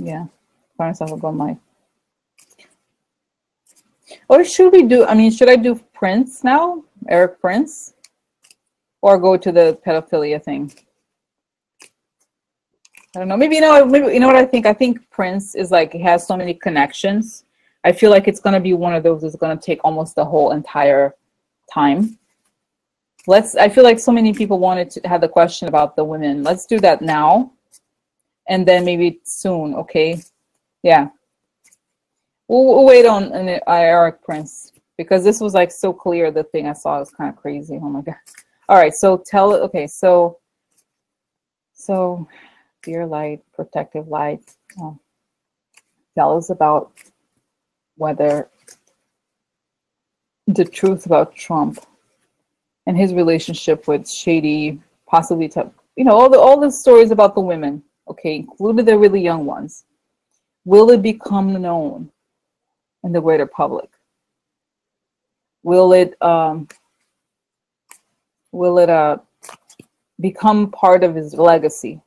Yeah. Find yourself a gold mine. Or should we do, I mean, should I do Prince now? Eric Prince? Or go to the pedophilia thing? I don't know. Maybe, maybe, you know what I think? I think Prince is like, he has so many connections. I feel like it's going to be one of those that's going to take almost the whole entire time. I feel like so many people wanted to have the question about the women. Let's do that now. And then maybe soon, okay? Yeah. We'll wait on Eric Prince, because this was like so clear. The thing I saw was kind of crazy. Oh my God. All right. So okay. So dear light, protective light, tell us about whether the truth about Trump and his relationship with Shady, possibly, all the stories about the women, okay, including the really young ones. Will it become known in the greater public? Will it become part of his legacy?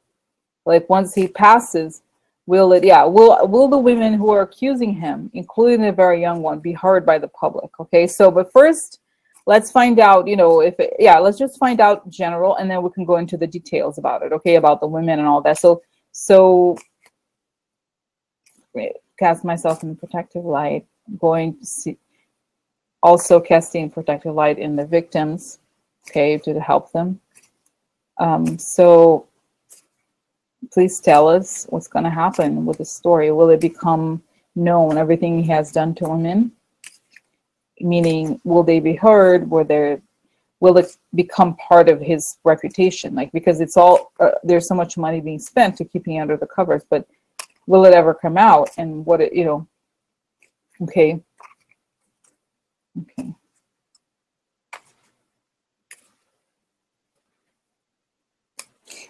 Like once he passes, will the women who are accusing him, including the very young one, be heard by the public? Okay, so but first, let's find out, let's just find out general, and then we can go into the details about it, okay, about the women and all that. So cast myself in the protective light, going to see, also casting protective light in the victims, okay, to help them. So please tell us what's going to happen with the story. Will it become known, everything he has done to women? Meaning, will they be heard? Will it become part of his reputation? Like, because it's all, there's so much money being spent to keeping under the covers, but will it ever come out? And what it, okay. Okay.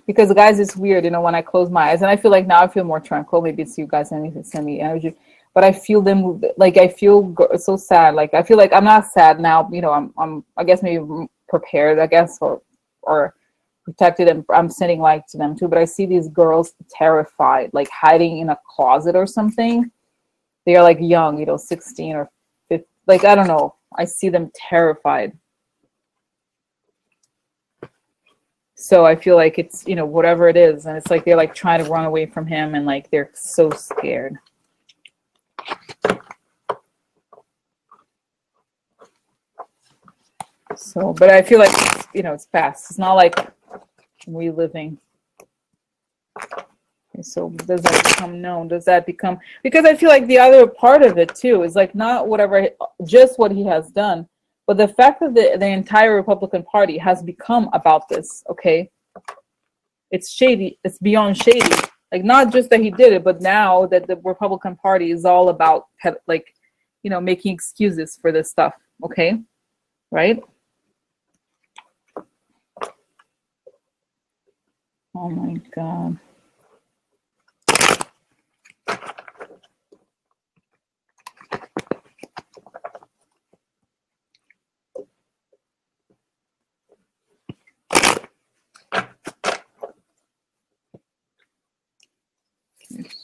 Because guys, it's weird, when I close my eyes, and I feel like now I feel more tranquil. Maybe it's you guys and send me energy, but I feel them, like I feel so sad. Like I feel like I'm not sad now. I'm I guess maybe prepared, I guess, or protected, and I'm sending light to them too. But I see these girls terrified, like hiding in a closet or something. They are like young, 16 or 15, like I don't know. I see them terrified. So I feel like it's, whatever it is. And it's like they're like trying to run away from him, and like they're so scared. So, but I feel like, it's past. It's not like reliving. Okay, so does that become known? Does that become, because I feel like the other part of it too is like not whatever, just what he has done, but the fact that the entire Republican Party has become about this, okay? It's shady. It's beyond shady. Like, not just that he did it, but now that the Republican Party is all about, like, making excuses for this stuff, okay? Right? Oh my God.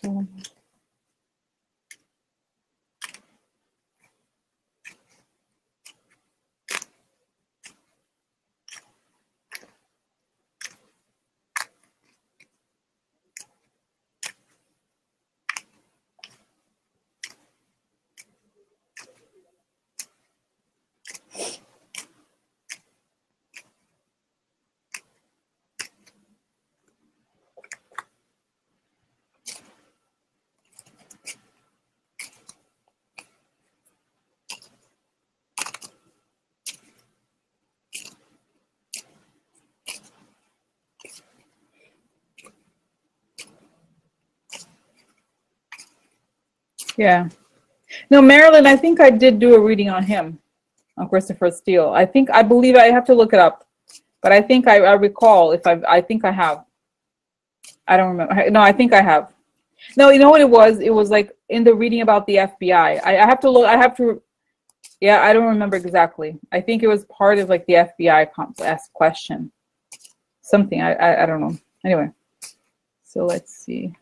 So yeah. No, Marilyn, I think I did do a reading on him, on Christopher Steele. I believe I have to look it up, but I think I recall, I think I have. I don't remember. No, I think I have. No, you know what it was? It was like in the reading about the FBI. I have to look, yeah, I don't remember exactly. I think it was part of like the FBI asked question. Something, I don't know. Anyway, so let's see.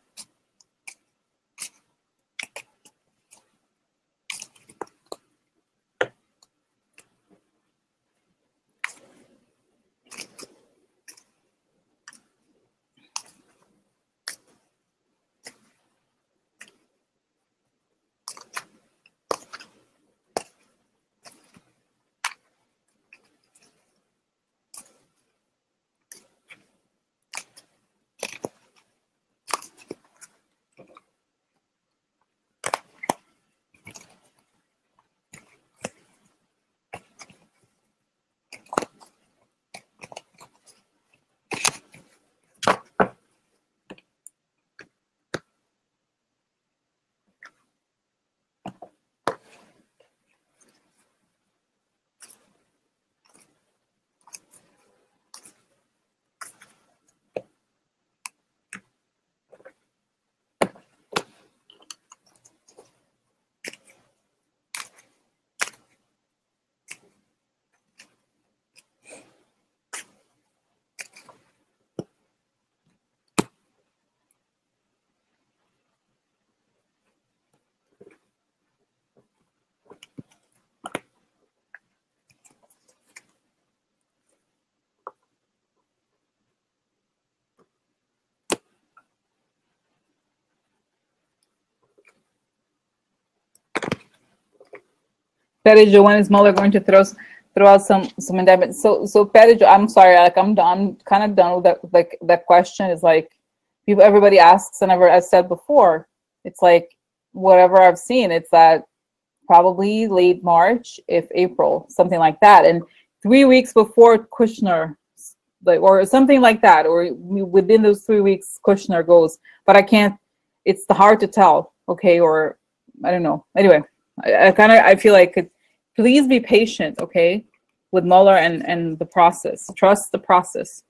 Pedro, when is Mueller going to throw out some indictment? So Pedro, I'm sorry, like I'm kind of done with that. Like that question is like everybody asks, and I've said before, it's like whatever I've seen, it's that probably late March, if April, something like that, and 3 weeks before Kushner, like or something like that, or within those 3 weeks, Kushner goes. But I can't. It's hard to tell. Okay, or I don't know. Anyway, I feel like please be patient. Okay, with Mueller and the process. Trust the process.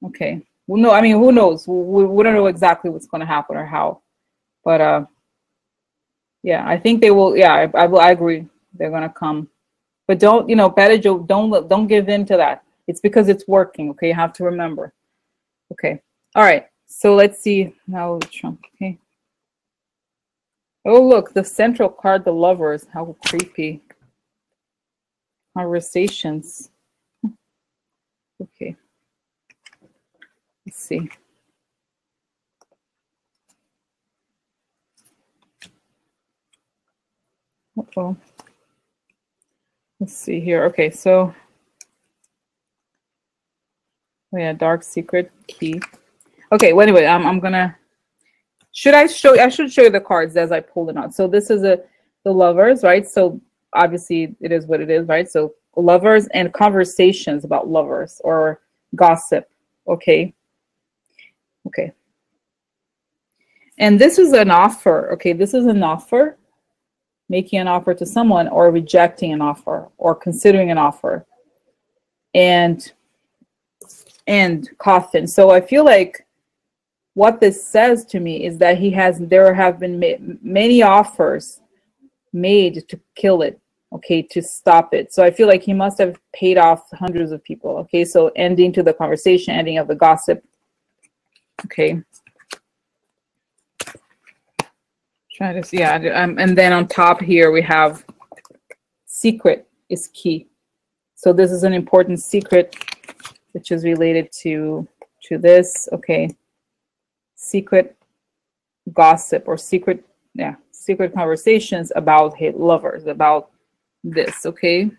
Okay. Well, no, I mean, who knows? We don't know exactly what's going to happen or how, but yeah, I think they will. Yeah, I agree. They're going to come, but don't, Pedro, don't give in to that. It's because it's working. Okay, you have to remember. Okay, all right. So let's see now, Trump. Okay. Oh, look, the central card, the lovers. How creepy. Conversations. Okay. Let's see. Uh-oh. Let's see here. Okay, so yeah, dark secret key. Okay, well, anyway, I'm gonna. I should show you the cards as I pull it out. So this is the lovers, right? So obviously it is what it is, right? So lovers and conversations about lovers or gossip. Okay. Okay. And this is an offer. Okay, this is an offer. Making an offer to someone or rejecting an offer or considering an offer. And coffin. So I feel like what this says to me is that there have been many offers made to kill it, okay, to stop it. So I feel like he must have paid off hundreds of people. Okay, so ending to the conversation, ending of the gossip. Okay. Try to see, yeah, and then on top here we have secret is key. So this is an important secret, which is related to this. Okay, secret gossip or secret conversations about his lovers, about this. Okay.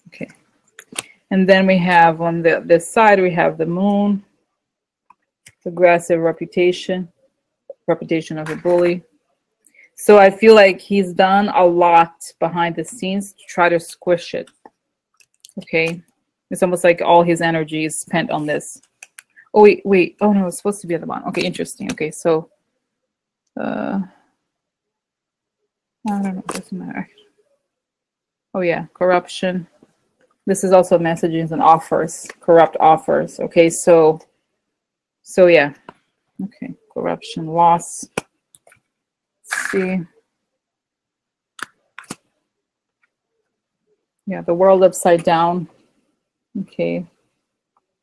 Okay, and then we have on this side we have the moon. Aggressive reputation of a bully. So I feel like he's done a lot behind the scenes to try to squish it. Okay, it's almost like all his energy is spent on this. Oh wait, oh no, it's supposed to be at the bottom. Okay, interesting. Okay, so I don't know, it doesn't matter. Oh yeah, corruption. This is also messages and offers, corrupt offers. Okay, so yeah. Okay, corruption, loss. Let's see. Yeah, the world upside down. Okay,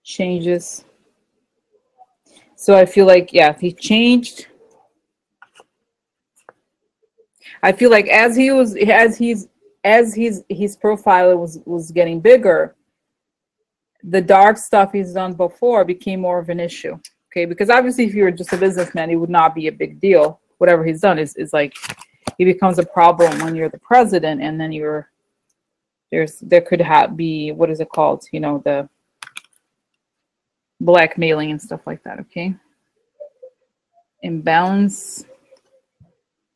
changes. So I feel like, yeah, he changed. I feel like as his profile was getting bigger, the dark stuff he's done before became more of an issue. Okay, because obviously if you're just a businessman, it would not be a big deal. Whatever he's done is like, it becomes a problem when you're the president, and then there could be, what is it called? The blackmailing and stuff like that. Okay, imbalance,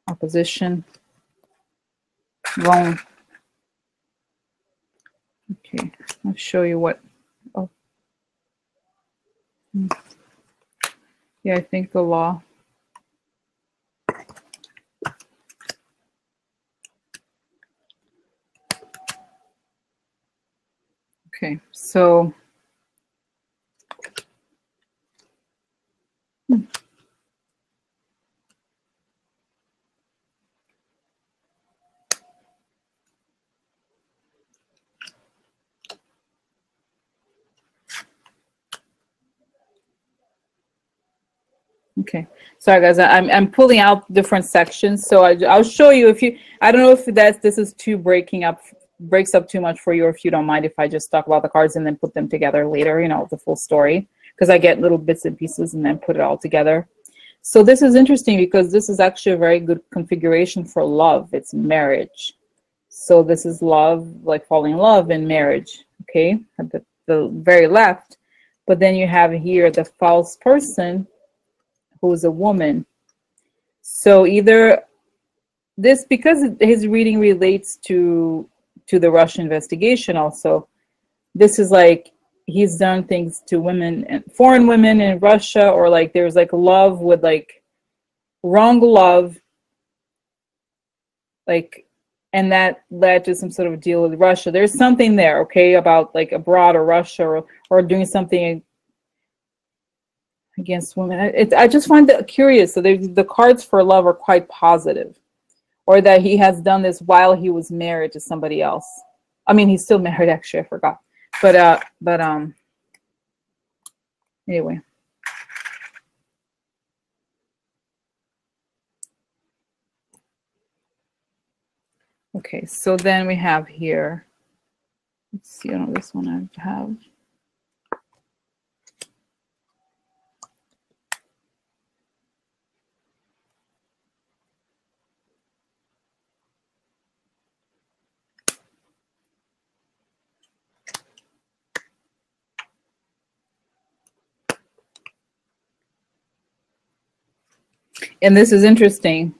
opposition, wrong. Okay, I'll show you what. Oh, yeah, I think the law. Okay, so okay, sorry guys, I'm pulling out different sections, so I'll show you. I don't know if this is too breaks up too much for you, or if you don't mind if I just talk about the cards and then put them together later, the full story, because I get little bits and pieces and then put it all together. So this is interesting because this is actually a very good configuration for love. It's marriage. So this is love, like falling in love in marriage, okay, at the very left. But then you have here the false person, who's a woman. So either this, because his reading relates to the Russia investigation also, this is like he's done things to women and foreign women in Russia, or like there's like love with like wrong love, like, and that led to some sort of deal with Russia. There's something there, okay, about like abroad or Russia, or doing something against women. I just find that curious. So the cards for love are quite positive, or that he has done this while he was married to somebody else. I mean, he's still married, actually, I forgot. But anyway. Okay, so then we have here, let's see, on this one I have. And this is interesting.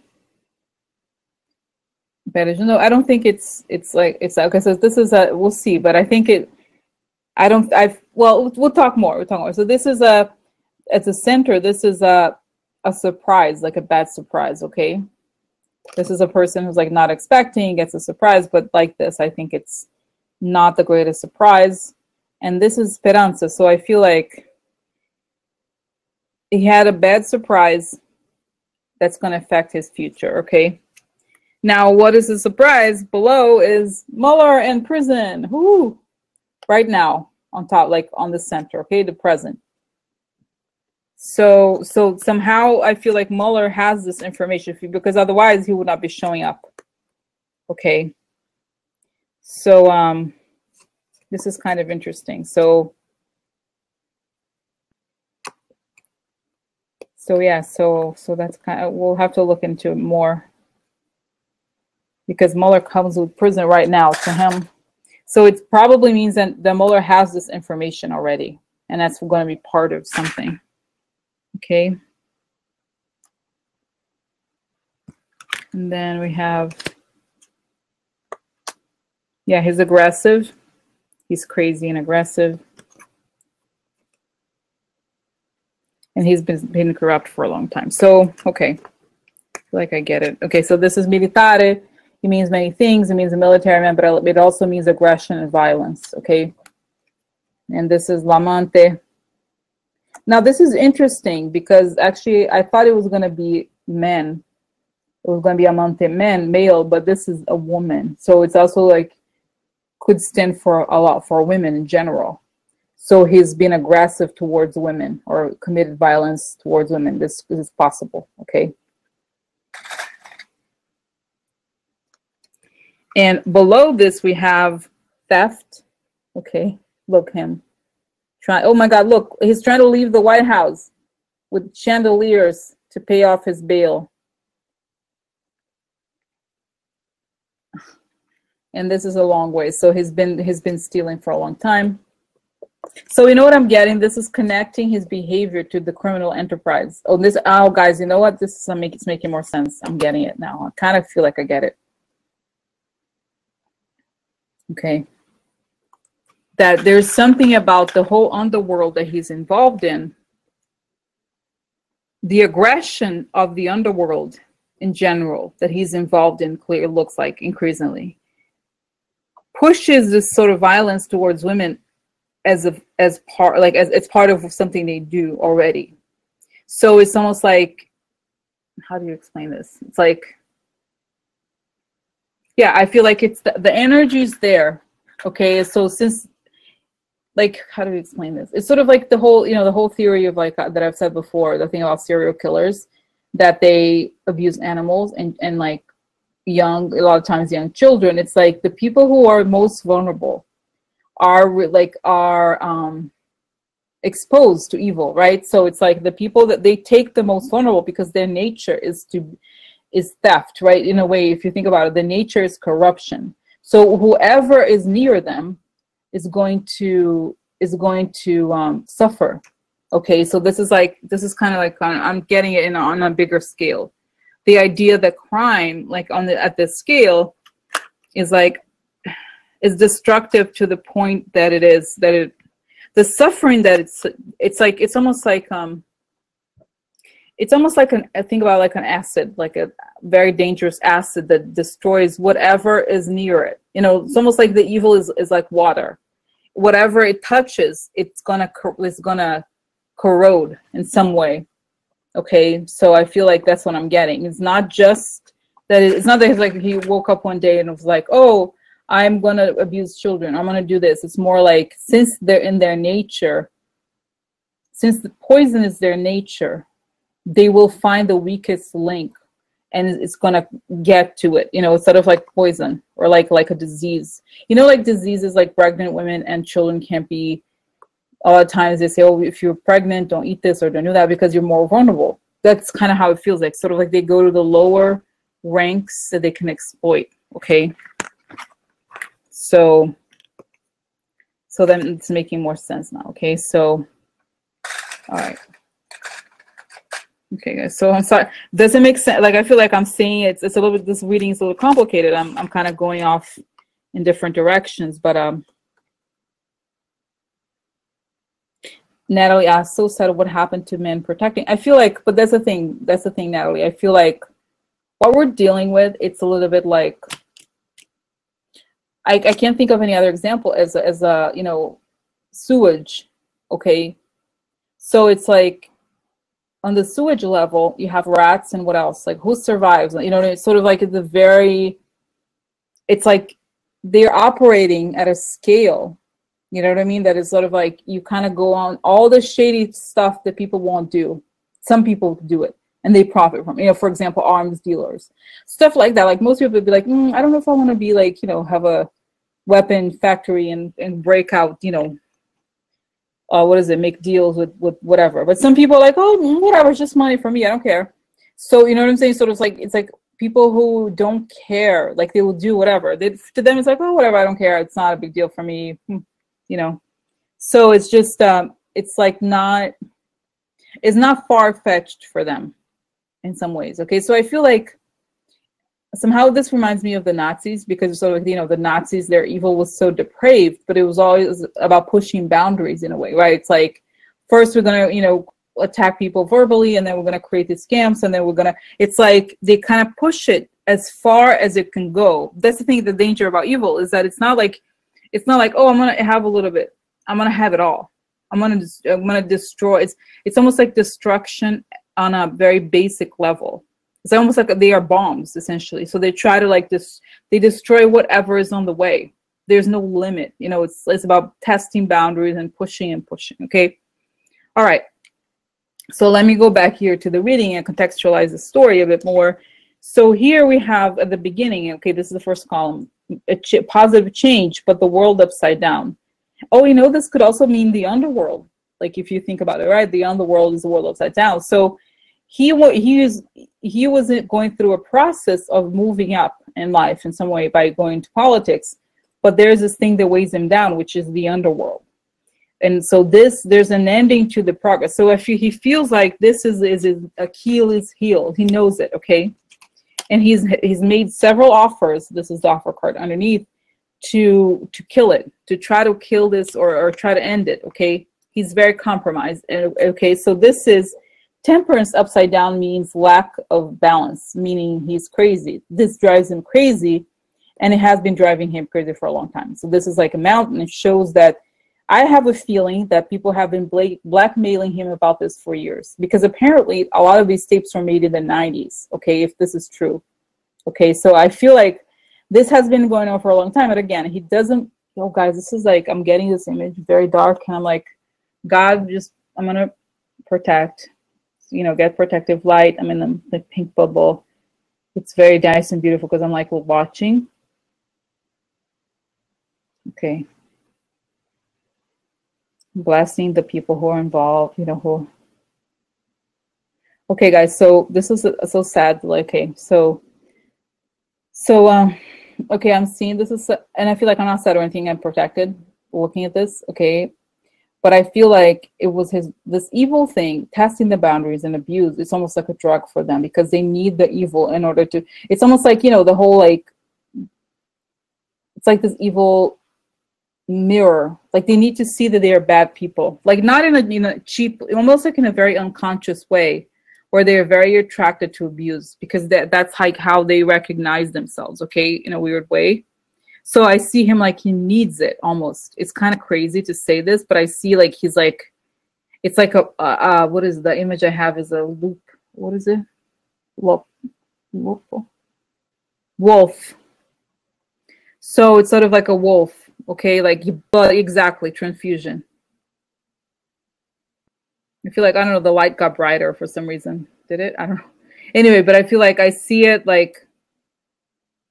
But no, I don't think it's like it's okay. So this is a, we'll see, but I think it. Well, we'll talk more. We'll talk more. So this is at the center. This is a surprise, like a bad surprise. Okay, this is a person who's like not expecting, gets a surprise, but like this, I think it's not the greatest surprise. And this is Speranza. So I feel like he had a bad surprise that's going to affect his future. Okay. Now, what is the surprise? Below is Mueller in prison. Whoo! Right now, on top, like on the center, okay, the present. So somehow I feel like Mueller has this information, because otherwise he would not be showing up. Okay. So this is kind of interesting. So yeah, so that's kind of, we'll have to look into it more, because Mueller comes with prison right now to him. So it probably means that Mueller has this information already, and that's going to be part of something. Okay. And then we have, yeah, he's aggressive. He's crazy and aggressive. And he's been corrupt for a long time. So, okay. I feel like I get it. Okay, so this is militare. It means many things. It means a military man, but it also means aggression and violence, okay? And this is l'amante. Now, this is interesting because actually I thought it was going to be men. It was going to be amante, men, male, but this is a woman. So it's also like, could stand for a lot for women in general. So he's been aggressive towards women or committed violence towards women. This is possible, okay? And below this, we have theft. Okay, look, him. Oh my God, look, he's trying to leave the White House with chandeliers to pay off his bail. And this is a long way. So he's been stealing for a long time. So you know what I'm getting? This is connecting his behavior to the criminal enterprise. Oh, guys, you know what? This is it's making more sense. I'm getting it now. I kind of feel like I get it. Okay, that there's something about the whole underworld that he's involved in. The aggression of the underworld in general that he's involved in, clear looks like increasingly, pushes this sort of violence towards women as part of something they do already. So it's almost like, how do you explain this? It's like, yeah, I feel like it's the energy's there. Okay, so since, like, how do we explain this? It's sort of like the whole theory of like that I've said before, the thing about serial killers, that they abuse animals and like a lot of times young children. It's like the people who are most vulnerable are exposed to evil, right? So it's like the people that they take the most vulnerable because their nature is theft, right? In a way, if you think about it, the nature is corruption. So whoever is near them is going to suffer. Okay, so this is kind of like I'm getting it on a bigger scale. The idea that crime, like at this scale, is destructive to the point that the suffering that it's almost like I think about like an acid, like a very dangerous acid that destroys whatever is near it. You know, it's almost like the evil is like water. Whatever it touches, it's gonna corrode in some way. Okay, so I feel like that's what I'm getting. It's not just that it's not that he's like he woke up one day and was like, oh, I'm gonna abuse children, I'm gonna do this. It's more like since they're in their nature, since the poison is their nature, they will find the weakest link and it's gonna get to it. You know, it's sort of like poison or like a disease. You know, like diseases like pregnant women and children can't be. A lot of times they say, oh, if you're pregnant, don't eat this or don't do that because you're more vulnerable. That's kind of how it feels like. Sort of like they go to the lower ranks that they can exploit. Okay. So then it's making more sense now. Okay. So, all right. Okay, guys. So I'm sorry. Does it make sense? Like, I feel like I'm saying it's a little bit, this reading is a little complicated. I'm kind of going off in different directions, but, Natalie asked, so sad, what happened to men protecting? I feel like, but that's the thing, Natalie. I feel like what we're dealing with, it's a little bit like, I can't think of any other example as a you know, sewage, okay? So it's like, on the sewage level, you have rats and what else? Like, who survives? You know, it's sort of like it's like they're operating at a scale. You know what I mean? That is sort of like you kind of go on all the shady stuff that people won't do. Some people do it and they profit from it. You know, for example, arms dealers, stuff like that. Like most people would be like, I don't know if I want to be like, you know, have a weapon factory and break out, you know, make deals with whatever. But some people are like, oh, whatever, it's just money for me. I don't care. So, you know what I'm saying? So it's like people who don't care, like they will do whatever. To them, it's like, oh, whatever, I don't care. It's not a big deal for me. You know, so it's just it's like it's not far-fetched for them in some ways. Okay, so I feel like somehow this reminds me of the Nazis because sort of, you know, the Nazis, their evil was so depraved, but it was always about pushing boundaries in a way, right? It's like first we're gonna, you know, attack people verbally, and then we're gonna create these scams, and then it's like they kind of push it as far as it can go. That's the thing, the danger about evil is that it's not like, oh, I'm gonna have a little bit, I'm gonna have it all, I'm gonna destroy. It's almost like destruction on a very basic level. It's almost like they are bombs essentially. So they try to like they destroy whatever is on the way. There's no limit. You know, it's about testing boundaries and pushing and pushing. Okay, all right. So let me go back here to the reading and contextualize the story a bit more. So here we have at the beginning. Okay, this is the first column. Positive change, but the world upside down. Oh, you know, this could also mean the underworld. Like if you think about it, right? The underworld is the world upside down. So he was going through a process of moving up in life in some way by going to politics, but there's this thing that weighs him down, which is the underworld. And so there's an ending to the progress. So if he feels like this is his Achilles heel, he knows it, okay? And he's made several offers. This is the offer card underneath to kill it, to try to kill this or try to end it. Okay, he's very compromised. Okay, so this is temperance upside down means lack of balance, meaning he's crazy. This drives him crazy, and it has been driving him crazy for a long time. So this is like a mountain. It shows that I have a feeling that people have been blackmailing him about this for years, because apparently a lot of these tapes were made in the 90s, okay, if this is true. Okay, so I feel like this has been going on for a long time. But again, he doesn't, oh guys, this is like, I'm getting this image very dark, and I'm like, God, I'm going to protect, you know, get protective light. I'm in the pink bubble. It's very nice and beautiful because I'm like watching. Okay. Blessing the people who are involved, you know, who. Okay, guys, so this is so sad. Like, okay, so okay, I'm seeing this is, and I feel like I'm not sad or anything. I'm protected looking at this. Okay, but I feel like it was this evil thing, testing the boundaries and abuse. It's almost like a drug for them because they need the evil in order to. It's almost like, you know, the whole like, it's like this evil mirror. Like they need to see that they are bad people. Like not in a, you know, cheap, almost like in a very unconscious way, where they're very attracted to abuse because that's like how they recognize themselves. Okay, in a weird way. So I see him like he needs it almost. It's kind of crazy to say this, but I see like he's like, it's like a what is the image I have is a loop. What is it? Wolf. Wolf. Wolf. So it's sort of like a wolf. Okay, like but exactly transfusion. I feel like, I don't know, the light got brighter for some reason. Did it? I don't know. Anyway, but I feel like I see it like,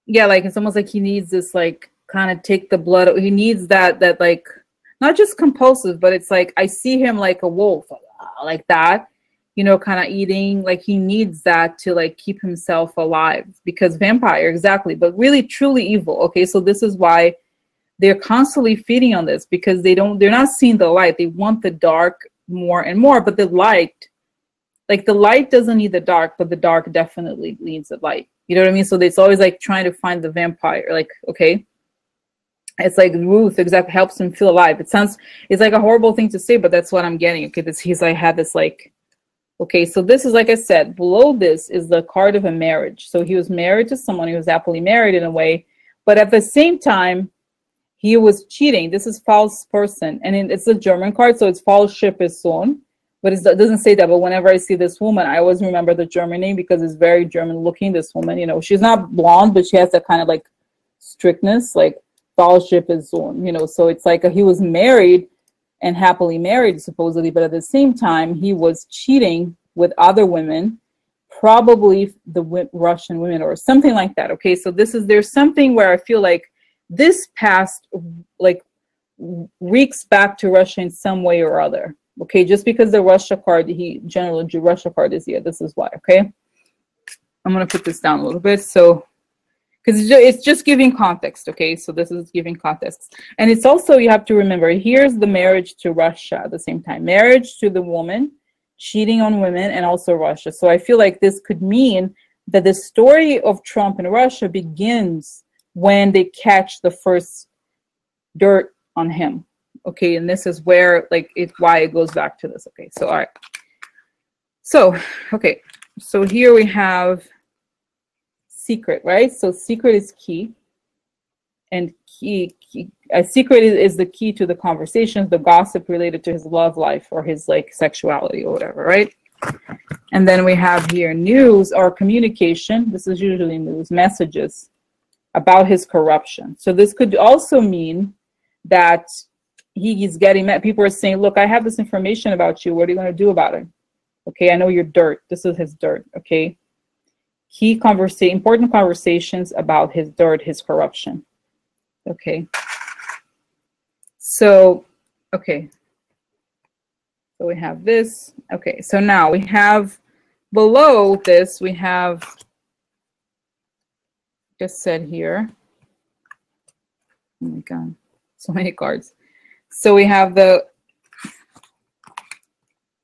yeah, like it's almost like he needs this like kind of take the blood. He needs that like not just compulsive, but it's like I see him like a wolf, like that, you know, kind of eating. Like he needs that to like keep himself alive because vampire, exactly, but really truly evil. Okay, so this is why they're constantly feeding on this because they're not seeing the light. They want the dark more and more, but the light, like the light doesn't need the dark, but the dark definitely needs the light. You know what I mean? So it's always like trying to find the vampire. Like, okay, it's like Ruth exactly helps him feel alive. It's like a horrible thing to say, but that's what I'm getting. Okay, he's like had this like, okay, so this is like I said, below this is the card of a marriage. So he was married to someone, he was happily married in a way, but at the same time, he was cheating. This is false person, and it's a German card, so it's false ship is soon. But it doesn't say that. But whenever I see this woman, I always remember the German name because it's very German looking. This woman, you know, she's not blonde, but she has that kind of like strictness, like fellowship is on, you know. So it's like he was married and happily married, supposedly, but at the same time, he was cheating with other women, probably the Russian women or something like that. Okay, so there's something where I feel like this past like reeks back to Russia in some way or other. Okay, just because the Russia card, generally Russia card is here. This is why. Okay, I'm gonna put this down a little bit so because it's just giving context. Okay, so this is giving context, and it's also you have to remember here's the marriage to Russia at the same time, marriage to the woman, cheating on women, and also Russia. So I feel like this could mean that the story of Trump and Russia begins when they catch the first dirt on him. Okay, and this is where like why it goes back to this. Okay, so all right, so okay, so here we have secret, right? So secret is key, and a secret is the key to the conversations, the gossip related to his love life or his like sexuality or whatever, right? And then we have here news or communication. This is usually news, messages about his corruption. So this could also mean that he's getting met. People are saying, look, I have this information about you. What are you going to do about it? Okay, I know you're dirt. This is his dirt. Okay. Important conversations about his dirt, his corruption. Okay. So, okay. So we have this. Okay, so now we have below this, we have just said here. Oh my God, so many cards. So we have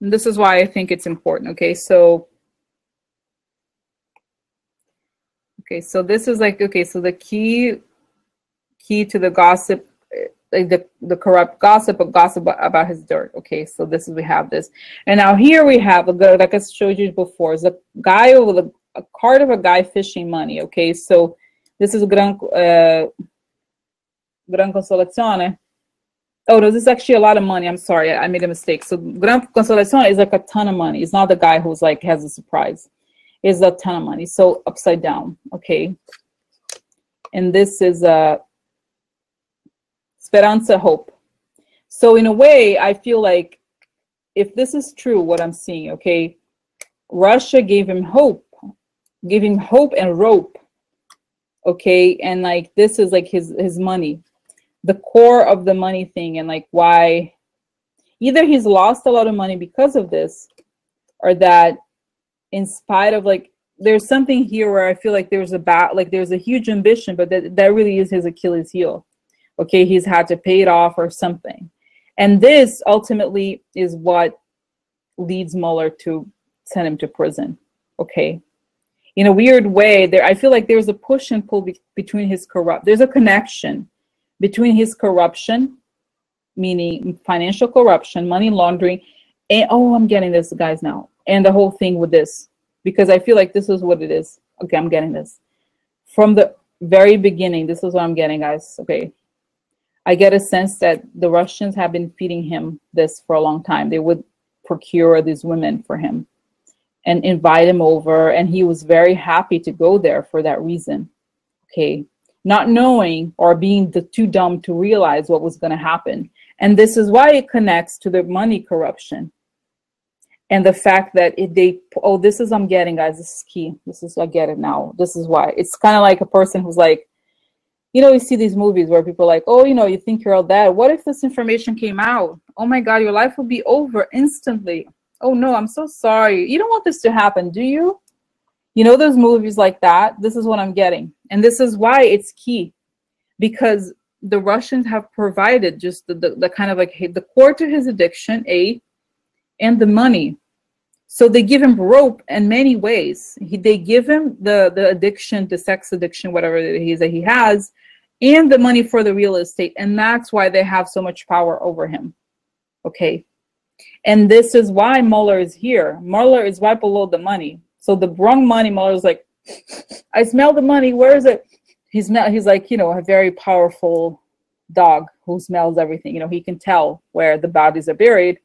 this is why I think it's important. Okay, so this is like, okay, so the key to the gossip, like the corrupt gossip, but gossip about his dirt. Okay, so this is, we have this, and now here we have like I showed you before, is a guy with a card of a guy fishing money. Okay, so this is gran consolazione. Oh no, this is actually a lot of money. I'm sorry, I made a mistake. So gran consolazione is like a ton of money. It's not the guy who's like has a surprise. It's a ton of money. So upside down. Okay, and this is a speranza, hope. So in a way, I feel like if this is true, what I'm seeing, okay, Russia gave him hope and rope. Okay, and like this is like his money, the core of the money thing, and like why Either he's lost a lot of money because of this, or that in spite of, like, there's something here where I feel like there's there's a huge ambition, but that really is his Achilles heel. Okay, he's had to pay it off or something. And this ultimately is what leads Mueller to send him to prison. Okay. In a weird way, I feel like there's a push and pull between there's a connection between his corruption, meaning financial corruption, money laundering, and I'm getting this, guys, now, and the whole thing with this, because I feel like this is what it is. Okay, I'm getting this. From the very beginning, this is what I'm getting, guys. Okay. I get a sense that the Russians have been feeding him this for a long time. They would procure these women for him and invite him over, and he was very happy to go there for that reason. Okay, not knowing or being too dumb to realize what was going to happen. And this is why it connects to the money corruption and the fact that this is, I'm getting, guys, this is key. I get it now. This is why. It's kind of like a person who's like, you see these movies where people are like, you think you're all that. What if this information came out? Oh my God, your life would be over instantly. Oh no, I'm so sorry. You don't want this to happen, do you? Those movies like that. This is what I'm getting. And this is why it's key, because the Russians have provided just the kind of like the core to his addiction, and the money. So they give him rope in many ways. They give him the addiction, the sex addiction, whatever it is that he has, and the money for the real estate. And that's why they have so much power over him. Okay. And this is why Mueller is here. Mueller is right below the money. So the wrong money, Mueller's like, I smell the money. Where is it? He's like, a very powerful dog who smells everything. He can tell where the bodies are buried.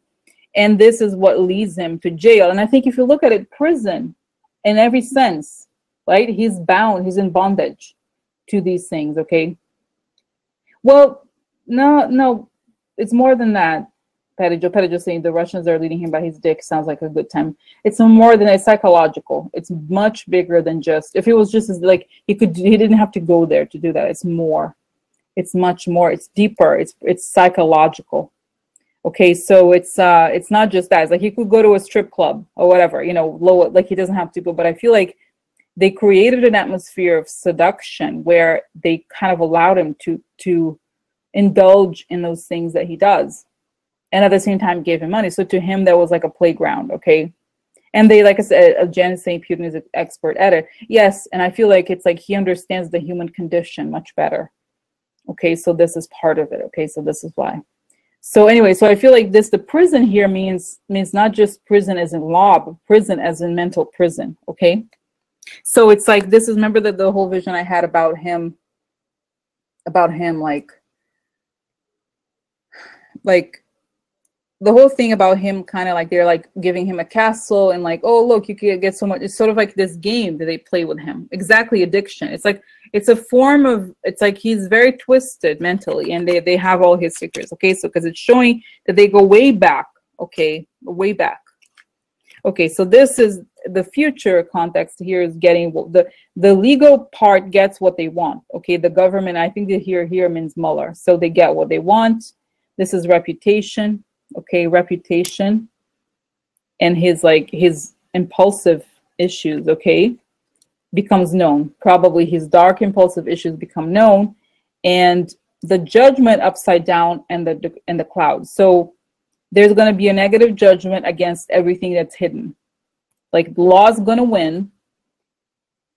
And this is what leads him to jail. And I think if you look at it, prison in every sense, right? He's bound, he's in bondage to these things, okay? Well, no, it's more than that. Petty just saying the Russians are leading him by his dick sounds like a good time. It's more than it's psychological. It's much bigger than just, if it was just like, he didn't have to go there to do that. It's more. It's much more. It's deeper. It's psychological. Okay, so it's not just that. It's like he could go to a strip club or whatever, low, like he doesn't have to go. But I feel like they created an atmosphere of seduction where they kind of allowed him to indulge in those things that he does, and at the same time gave him money. So to him, that was like a playground, okay? And they, like I said, Jen St. Putin is an expert at it. Yes, and I feel like it's like he understands the human condition much better. Okay, so this is part of it. Okay, so this is why. So anyway, so I feel like the prison here means not just prison as in law, but prison as in mental prison, okay? So it's like, this is, remember that the whole vision I had about him, like the whole thing about him, kind of like they're like giving him a castle and like, oh, look, you could get so much. It's sort of like this game that they play with him. Exactly, addiction. It's like, it's a form of, it's like he's very twisted mentally, and they have all his secrets. Okay, so because it's showing that they go way back. Okay, way back. Okay, so this is the future context here is getting the legal part gets what they want. Okay, the government, I think that here means Mueller. So they get what they want. This is reputation. Okay, reputation and his impulsive issues, okay, becomes known. Probably his dark impulsive issues become known, and the judgment upside down and the cloud. So there's going to be a negative judgment against everything that's hidden. Like the law's going to win.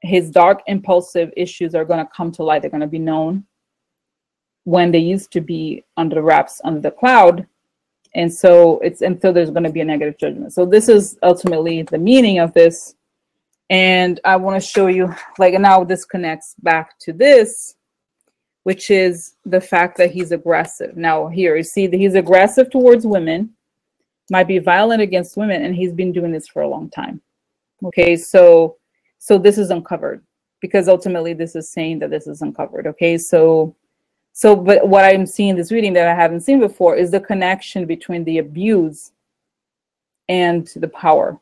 His dark impulsive issues are going to come to light. They're going to be known when they used to be under wraps, under the cloud. And so there's going to be a negative judgment. So this is ultimately the meaning of this. And I want to show you, like, now this connects back to this, which is the fact that he's aggressive. Now here, you see that he's aggressive towards women, might be violent against women, and he's been doing this for a long time. Okay, so this is uncovered, because ultimately this is saying that this is uncovered. Okay, but what I'm seeing in this reading that I haven't seen before is the connection between the abuse and the power,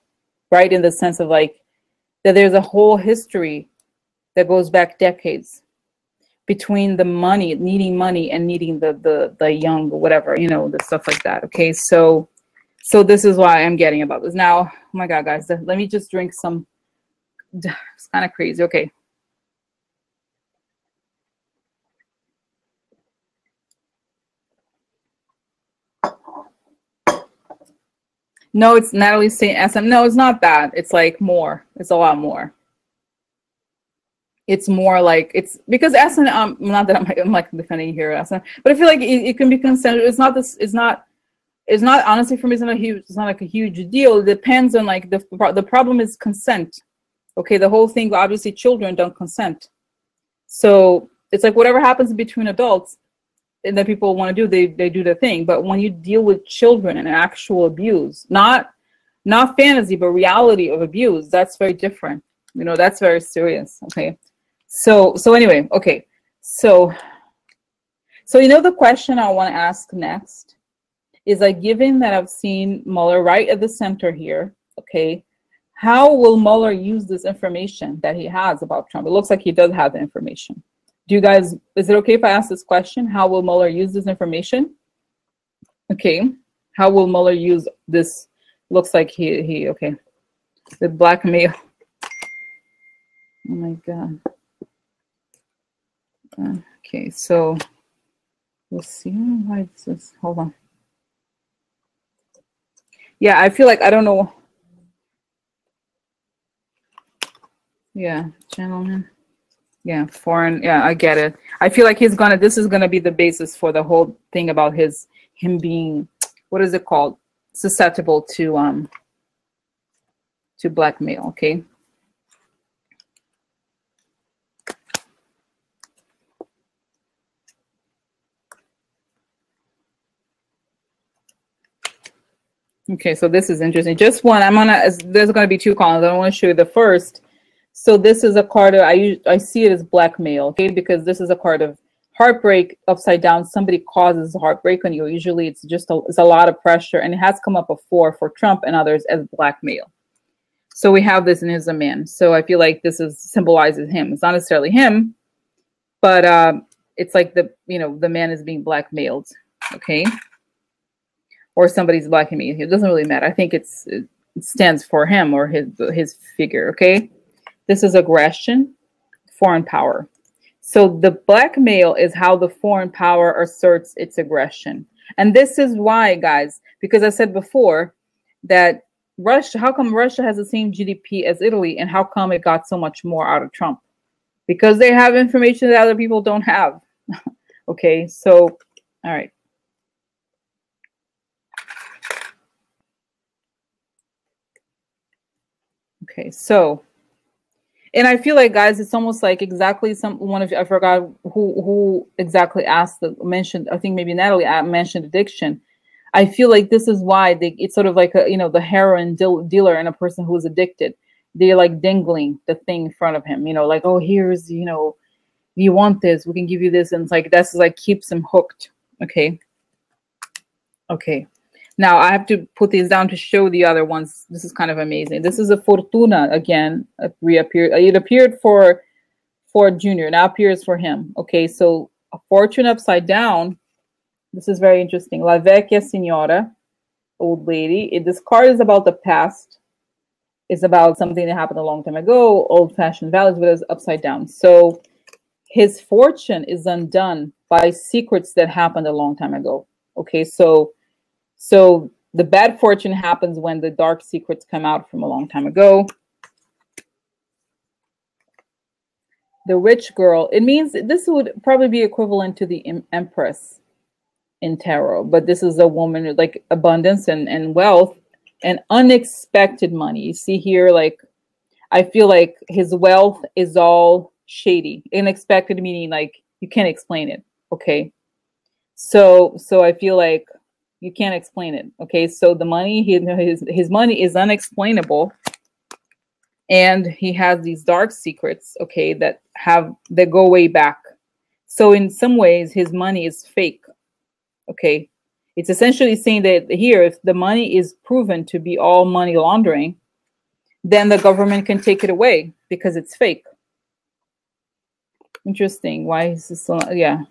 right? In the sense of like that there's a whole history that goes back decades between the money, needing money, and needing the young, whatever, you know, the stuff like that. Okay, so this is why I'm getting about this now. Oh my God, guys, let me just drink some. It's kind of crazy. Okay. No, it's Natalie saying SM. No, it's not that. It's like more. It's a lot more. It's more like it's because SM. Not that I'm like defending here SM, but I feel like it can be consensual. It's not this. It's not. It's not honestly for me. It's not a huge. It's not like a huge deal. It depends on like the problem is consent. Okay, the whole thing. Obviously, children don't consent. So it's like whatever happens between adults, and that people want to do, they do the thing. But when you deal with children and actual abuse, not fantasy, but reality of abuse, that's very different. You know, that's very serious. Okay. So anyway, okay. So you know, the question I want to ask next is like, given that I've seen Mueller right at the center here, okay, how will Mueller use this information that he has about Trump? It looks like he does have the information. Do you guys, is it okay if I ask this question? How will Mueller use this information? Okay. How will Mueller use this? Looks like he okay. The blackmail. Oh my God. Okay, so we'll see. Why is this? Hold on. Yeah, I feel like I don't know. Yeah, gentlemen. Yeah, foreign. Yeah, I get it. I feel like this is gonna be the basis for the whole thing about him being, what is it called? Susceptible to blackmail, okay? Okay, so this is interesting. Just one, there's gonna be two columns. I want to show you the first. So this is a card of, I see it as blackmail, okay? Because this is a card of heartbreak upside down. Somebody causes heartbreak on you. Usually it's it's a lot of pressure, and it has come up before for Trump and others as blackmail. So we have this in his a man. So I feel like this symbolizes him. It's not necessarily him, but it's like the man is being blackmailed, okay? Or somebody's blackmailing. It doesn't really matter. I think it stands for him or his figure, okay? This is aggression, foreign power. So the blackmail is how the foreign power asserts its aggression. And this is why, guys, because I said before that Russia, how come Russia has the same GDP as Italy, and how come it got so much more out of Trump? Because they have information that other people don't have. Okay, so, all right. Okay, so, and I feel like, guys, it's almost like exactly one of you, I forgot who exactly mentioned, I think maybe Natalie mentioned addiction. I feel like this is why it's sort of like the heroin dealer and a person who is addicted. They're like dangling the thing in front of him, like, oh, here's, you want this, we can give you this. And it's like, that's like keeps him hooked. Okay. Okay. Now I have to put these down to show the other ones. This is kind of amazing. This is a Fortuna again. Reappeared. It appeared for Junior. Now appears for him. Okay, so a fortune upside down. This is very interesting. La Vecchia Signora, old lady. This card is about the past. It's about something that happened a long time ago. Old-fashioned values, but it's upside down. So his fortune is undone by secrets that happened a long time ago. Okay, so the bad fortune happens when the dark secrets come out from a long time ago. The rich girl, it means this would probably be equivalent to the Empress in tarot, but this is a woman like abundance and wealth and unexpected money. You see here, like, I feel like his wealth is all shady. Unexpected meaning like you can't explain it. Okay. So I feel like you can't explain it. Okay, so the money, his money is unexplainable, and he has these dark secrets. Okay, that go way back. So in some ways, his money is fake. Okay, it's essentially saying that here, if the money is proven to be all money laundering, then the government can take it away because it's fake. Interesting. Why is this still not, yeah.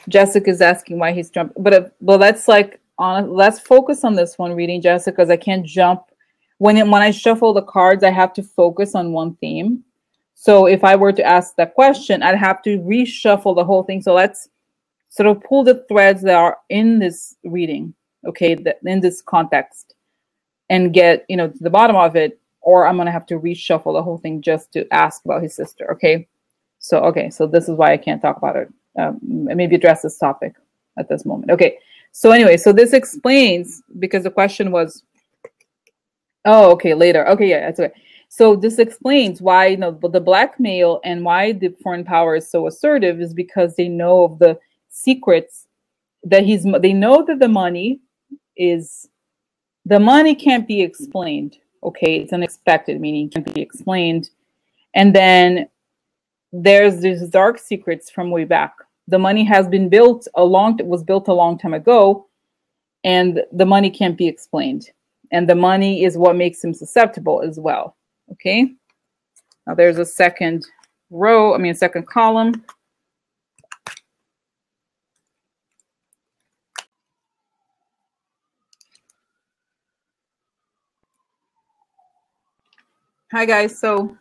Jessica's asking why he's jumping, but well, that's like on. Let's focus on this one reading, Jessica, because I can't jump when I shuffle the cards. I have to focus on one theme. So if I were to ask that question, I'd have to reshuffle the whole thing. So let's sort of pull the threads that are in this reading, okay, in this context, and get to the bottom of it. Or I'm gonna have to reshuffle the whole thing just to ask about his sister. Okay, so this is why I can't talk about it. Maybe address this topic at this moment. Okay, so anyway, so this explains, because the question was, oh, okay, later. Okay, yeah, that's okay. So this explains why the blackmail and why the foreign power is so assertive is because they know of the secrets that they know that the money can't be explained. Okay, it's unexpected, meaning can't be explained. And then there's these dark secrets from way back. The money was built a long time ago, and the money can't be explained. And the money is what makes him susceptible as well. Okay. Now there's a second column. Hi guys. So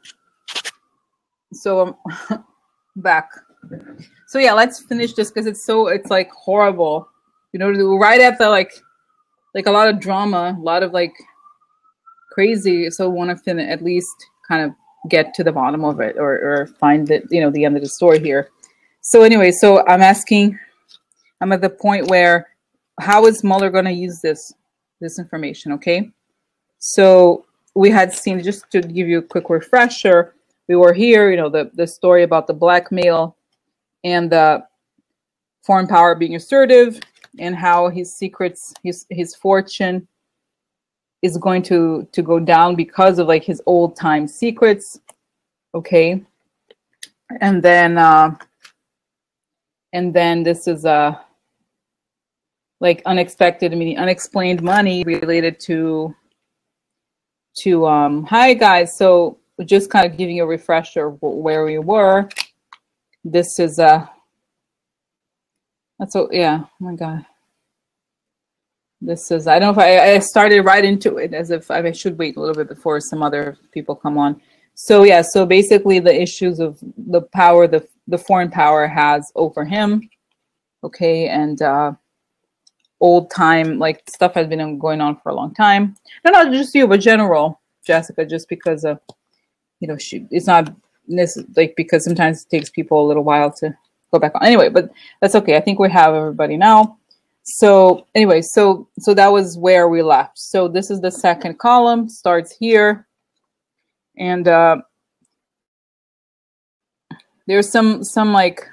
I'm back. So yeah, let's finish this because it's like horrible. Right at the like a lot of drama, a lot of like crazy. So want to at least kind of get to the bottom of it or find that the end of the story here. So anyway, so I'm at the point where how is Mueller going to use this information? Okay, so we had seen, just to give you a quick refresher, we were here, the story about the blackmail and the foreign power being assertive, and how his secrets, his fortune is going to go down because of like his old time secrets. Okay. And then this is like unexpected, meaning unexplained money related to hi guys. So just kind of giving you a refresher of where we were. This is yeah, oh my God. This is, I don't know if I started right into it as if I should wait a little bit before some other people come on. So yeah, so basically the issues of the power the foreign power has over him. Okay, and old time like stuff has been going on for a long time. No, not just you, but general, Jessica, just because of it's not like, because sometimes it takes people a little while to go back on. Anyway, but that's okay. I think we have everybody now. So anyway, so that was where we left. So this is the second column, starts here, and there's some like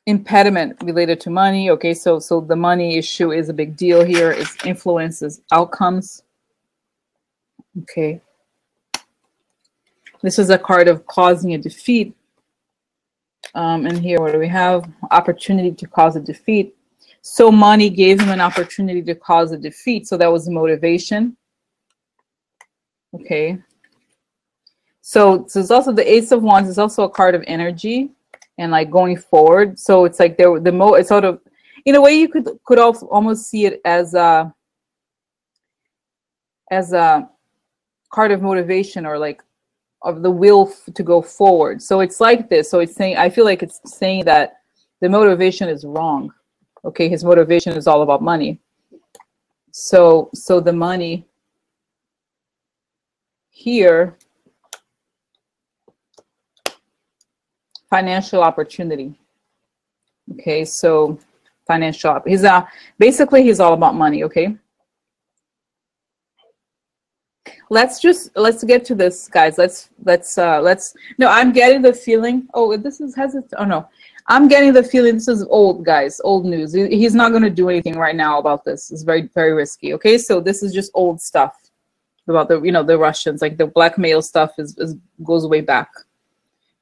impediment related to money. Okay, so the money issue is a big deal here. It influences outcomes. Okay, this is a card of causing a defeat. And here, what do we have? Opportunity to cause a defeat. So money gave him an opportunity to cause a defeat. So that was the motivation. Okay. So it's also the Ace of Wands is also a card of energy and like going forward. So it's like it's sort of, in a way you could also almost see it as a card of motivation, or like of the will to go forward. So it's like this. So it's saying, I feel like it's saying that the motivation is wrong. Okay, his motivation is all about money. So the money here, financial opportunity. Okay, so financial, basically he's all about money. Okay. Let's get to this, guys. No, I'm getting the feeling, I'm getting the feeling this is old, guys, old news. He's not going to do anything right now about this. It's very, very risky. Okay, so this is just old stuff about the Russians, like the blackmail stuff goes way back,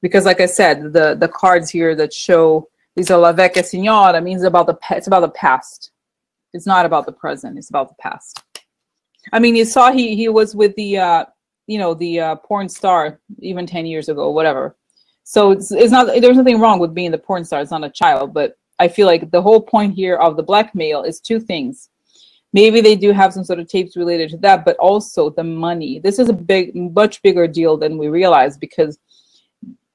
because like I said, the cards here that show these are la vecchia signora means it's about the past. It's not about the present. It's about the past. I mean, you saw he was with the you know, the porn star even 10 years ago, whatever. So it's not, there's nothing wrong with being the porn star. It's not a child, but I feel like the whole point here of the blackmail is two things. Maybe they do have some sort of tapes related to that, but also the money. This is a much bigger deal than we realize, because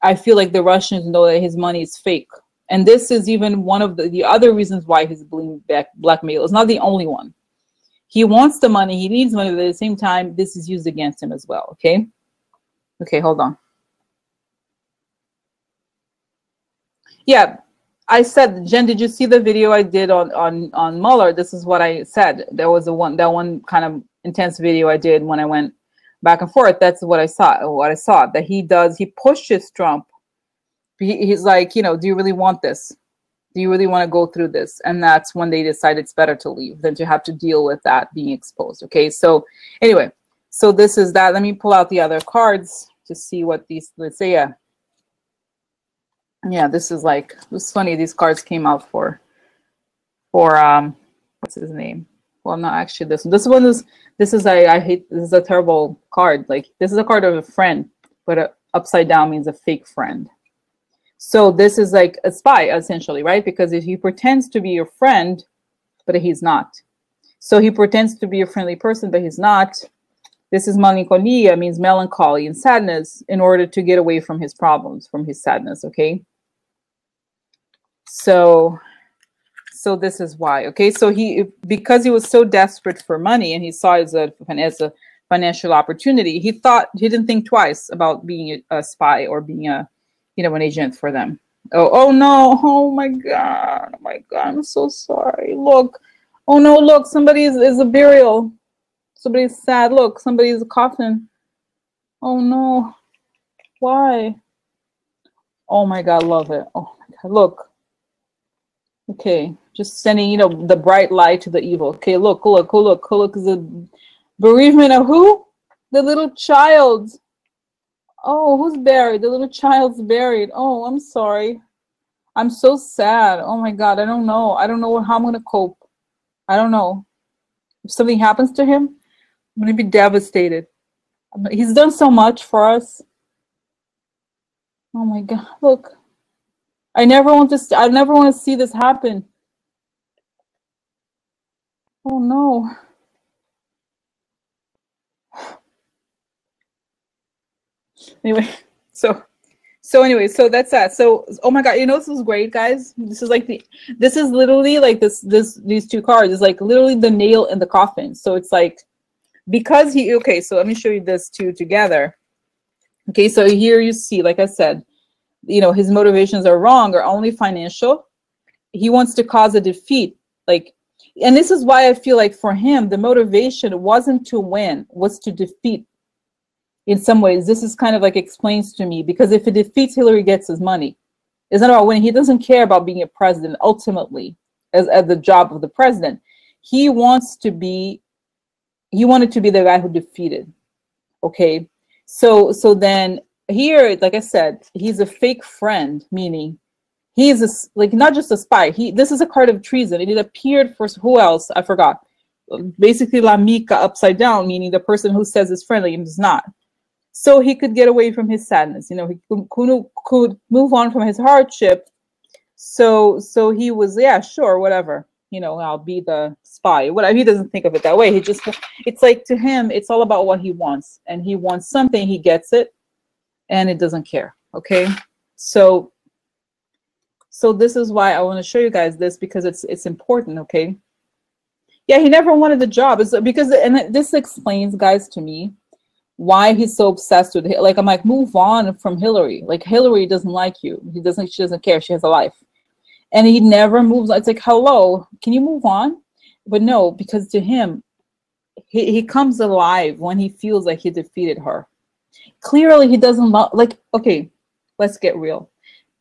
I feel like the Russians know that his money is fake. And this is even one of the other reasons why he's being blackmail. It's not the only one. He wants the money, he needs money, but at the same time, this is used against him as well, okay? Okay, hold on. Yeah, I said, Jen, did you see the video I did on Mueller? This is what I said. There was that one kind of intense video I did when I went back and forth. That's what I saw, that he pushes Trump. He's like, you know, do you really want this? Do you really want to go through this? And that's when they decide it's better to leave than to have to deal with that being exposed. Okay, so anyway, so this is that. Let me pull out the other cards to see what these, let's say, yeah, this is like, it's funny, these cards came out for what's his name? Well, not actually this one. This is I hate, this is a terrible card. Like, this is a card of a friend, but upside down means a fake friend. So this is like a spy, essentially, right? Because if he pretends to be your friend, but he's not. So he pretends to be a friendly person, but he's not. This is melancholia, means melancholy and sadness, in order to get away from his problems, from his sadness, okay? So this is why, okay? So because he was so desperate for money and he saw it as a financial opportunity, he didn't think twice about being a spy or being an agent for them. Oh no, oh my God, I'm so sorry. Look, oh no, look, somebody is a burial. Somebody's sad. Look, somebody's a coffin. Oh no, why? Oh my God, love it. Oh my God, look. Okay, just sending, the bright light to the evil. Okay, look, is a bereavement of who? The little child. Oh, who's buried? The little child's buried. Oh, I'm sorry. I'm so sad. Oh my God, I don't know. I don't know how I'm gonna cope. I don't know. If something happens to him, I'm gonna be devastated. He's done so much for us. Oh my God, look. I never want to see this happen. Oh no. Anyway, so that's that. So, oh my God, this was great, guys. This is literally like these two cards is like literally the nail in the coffin. So it's like, because okay, so let me show you this two together. Okay, so here you see, like I said, his motivations are wrong, or only financial. He wants to cause a defeat, and this is why I feel like for him, the motivation wasn't to win, was to defeat. In some ways, this is kind of like explains to me, because if it defeats Hillary, gets his money. It's not about winning. He doesn't care about being a president ultimately, as the job of the president. He wanted to be the guy who defeated. Okay, so then here, like I said, he's a fake friend, meaning he's not just a spy. This is a card of treason. It appeared for who else? I forgot. Basically, La Mica upside down, meaning the person who says is friendly and is not. So he could get away from his sadness. He could move on from his hardship. So he was, yeah, sure, whatever. I'll be the spy. Whatever. He doesn't think of it that way. It's like, to him, it's all about what he wants. And he wants something, he gets it, and it doesn't care. Okay? So this is why I want to show you guys this, because it's important, okay? Yeah, he never wanted the job. It's because, and this explains, guys, to me, why he's so obsessed with it. Like, I'm like, move on from Hillary. Like, Hillary doesn't like you. She doesn't care. She has a life. And he never moves on. It's like, hello, can you move on? But no, because to him, he comes alive when he feels like he defeated her. Clearly, he doesn't love, okay, let's get real.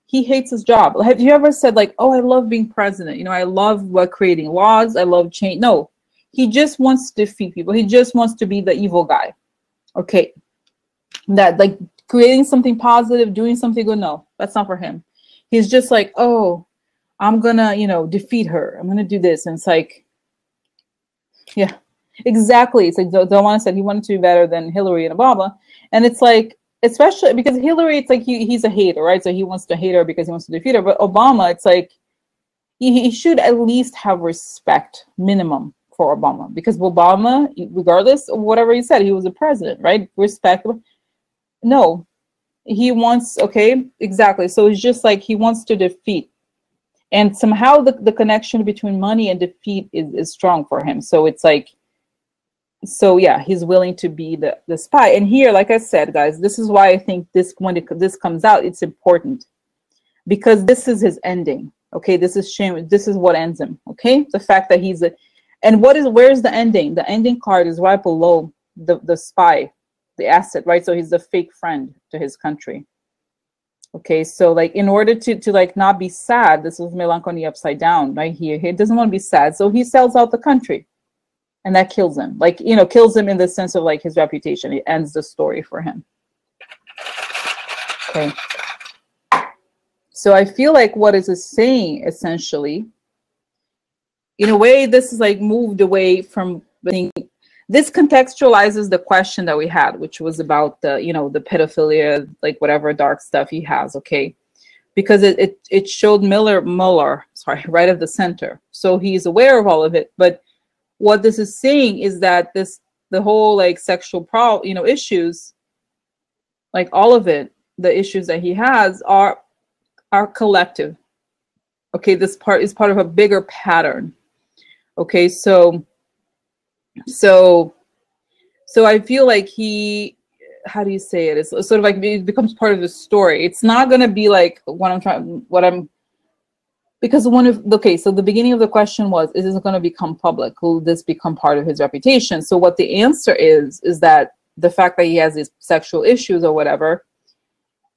He hates his job. Have you ever said, like, oh, I love being president. I love creating laws. I love change. No, he just wants to defeat people. He just wants to be the evil guy. Okay, that, like, creating something positive, doing something good, no, that's not for him. He's just like, oh, I'm gonna, defeat her. I'm gonna do this. And it's like, yeah. Exactly. It's like Delwana said he wanted to be better than Hillary and Obama. And it's like, especially because Hillary, it's like he's a hater, right? So he wants to hate her because he wants to defeat her. But Obama, it's like he should at least have respect, minimum, for Obama. Because Obama, regardless of whatever he said, he was a president, right? Respect. No, he wants, okay, exactly. So it's just like he wants to defeat. And somehow the connection between money and defeat is strong for him. So it's like, so yeah, he's willing to be the spy. And here, like I said, guys, this is why I think this, when this comes out, it's important, because this is his ending. Okay, this is shame. This is what ends him. Okay, the fact that he's a, and where's the ending? The ending card is right below the spy, the asset, right? So he's the fake friend to his country. Okay, so like in order to like not be sad, this is melancholy upside down right here. He doesn't want to be sad, so he sells out the country. And that kills him, like, you know, kills him in the sense of like his reputation. It ends the story for him. Okay. So I feel like what is it saying essentially, in a way, this is like moved away from being, this contextualizes the question that we had, which was about the, you know, the pedophilia, like whatever dark stuff he has. Okay. Because it showed Mueller, sorry, right at the center. So he's aware of all of it, but what this is saying is that the whole like sexual problem, you know, issues, like all of it, the issues that he has are collective. Okay, this part is part of a bigger pattern. Okay, so I feel like he, how do you say it? It's sort of like it becomes part of the story. It's not gonna be like because one of, okay, so the beginning of the question was, is this going to become public? Will this become part of his reputation? So what the answer is that the fact that he has these sexual issues or whatever,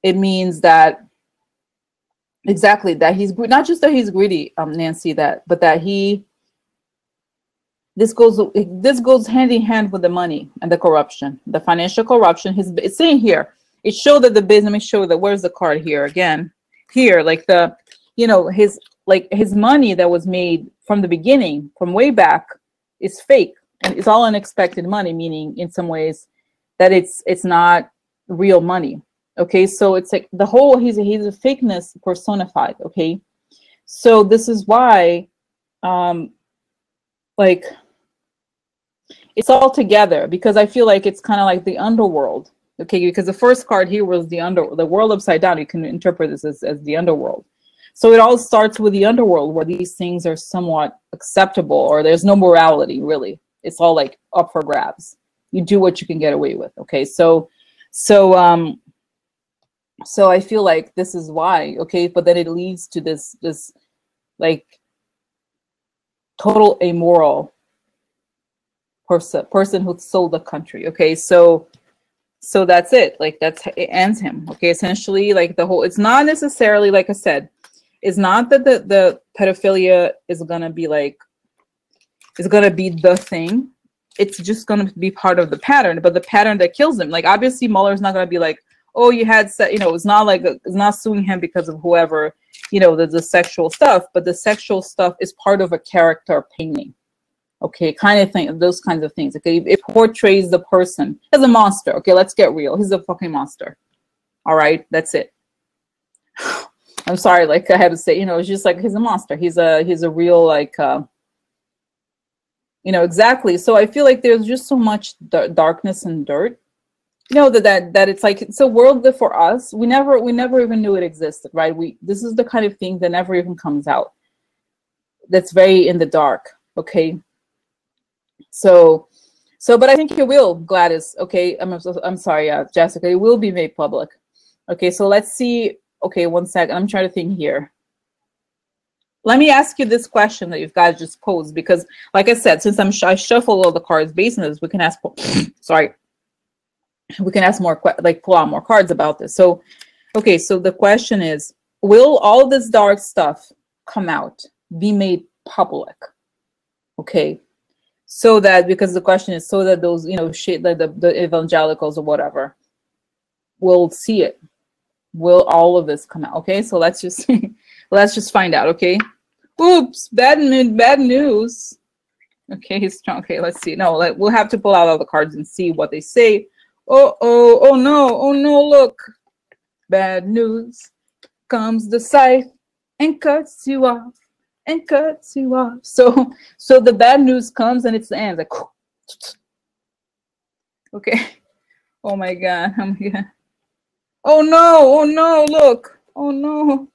it means that, exactly, that he's not just that he's greedy, Nancy, but that this goes hand in hand with the money and the corruption, the financial corruption. It's saying here, it showed that the business, let me show that, where's the card here again? Here, like the, you know, his money that was made from the beginning, from way back, is fake. And it's all unexpected money, meaning in some ways that it's not real money. Okay, so it's like the whole, he's a fakeness personified. Okay, so this is why like it's all together, because I feel like it's kind of like the underworld. Okay, because the first card here was the world upside down. You can interpret this as the underworld. So it all starts with the underworld, where these things are somewhat acceptable, or there's no morality, really. It's all like up for grabs. You do what you can get away with. Okay, so I feel like this is why. Okay, but then it leads to this like total amoral person who sold the country. Okay, so that's it. Like it ends him. Okay, essentially, like the whole. It's not necessarily, like I said, it's not that the pedophilia is gonna be the thing. It's just gonna be part of the pattern, but the pattern that kills him. Like obviously Mueller's not gonna be like, oh, you had, you know, it's not like it's not suing him because of whoever, you know, the sexual stuff, but the sexual stuff is part of a character painting. Okay, kind of thing, those kinds of things. Okay, it portrays the person as a monster. Okay, let's get real. He's a fucking monster. All right, that's it. I'm sorry, like I had to say, you know, it's just like he's a monster. He's a real, like, you know, exactly. So I feel like there's just so much darkness and dirt. You know, that it's like it's a world that for us we never even knew it existed. Right? This is the kind of thing that never even comes out. That's very in the dark. Okay. So, but I think it will, Gladys. Okay, I'm sorry, Jessica. It will be made public. Okay, so let's see. Okay, one second. I'm trying to think here. Let me ask you this question that you guys just posed, because, like I said, since I shuffle all the cards based on this, we can ask. Sorry, we can ask more, like pull out more cards about this. So, okay, so the question is: will all this dark stuff come out, be made public? Okay. So that, because the question is, so that those, you know, shit, like the evangelicals or whatever will see it. Will all of this come out? Okay, so let's just find out. Okay. Oops, bad news. Okay, he's strong. Okay, let's see. No, we'll have to pull out all the cards and see what they say. Oh no, oh no, look. Bad news. Comes the scythe and cuts you off and cuts you off. So the bad news comes and it's the end. Like, okay. Oh my God. Oh my God. Oh no, oh no, look. Oh no.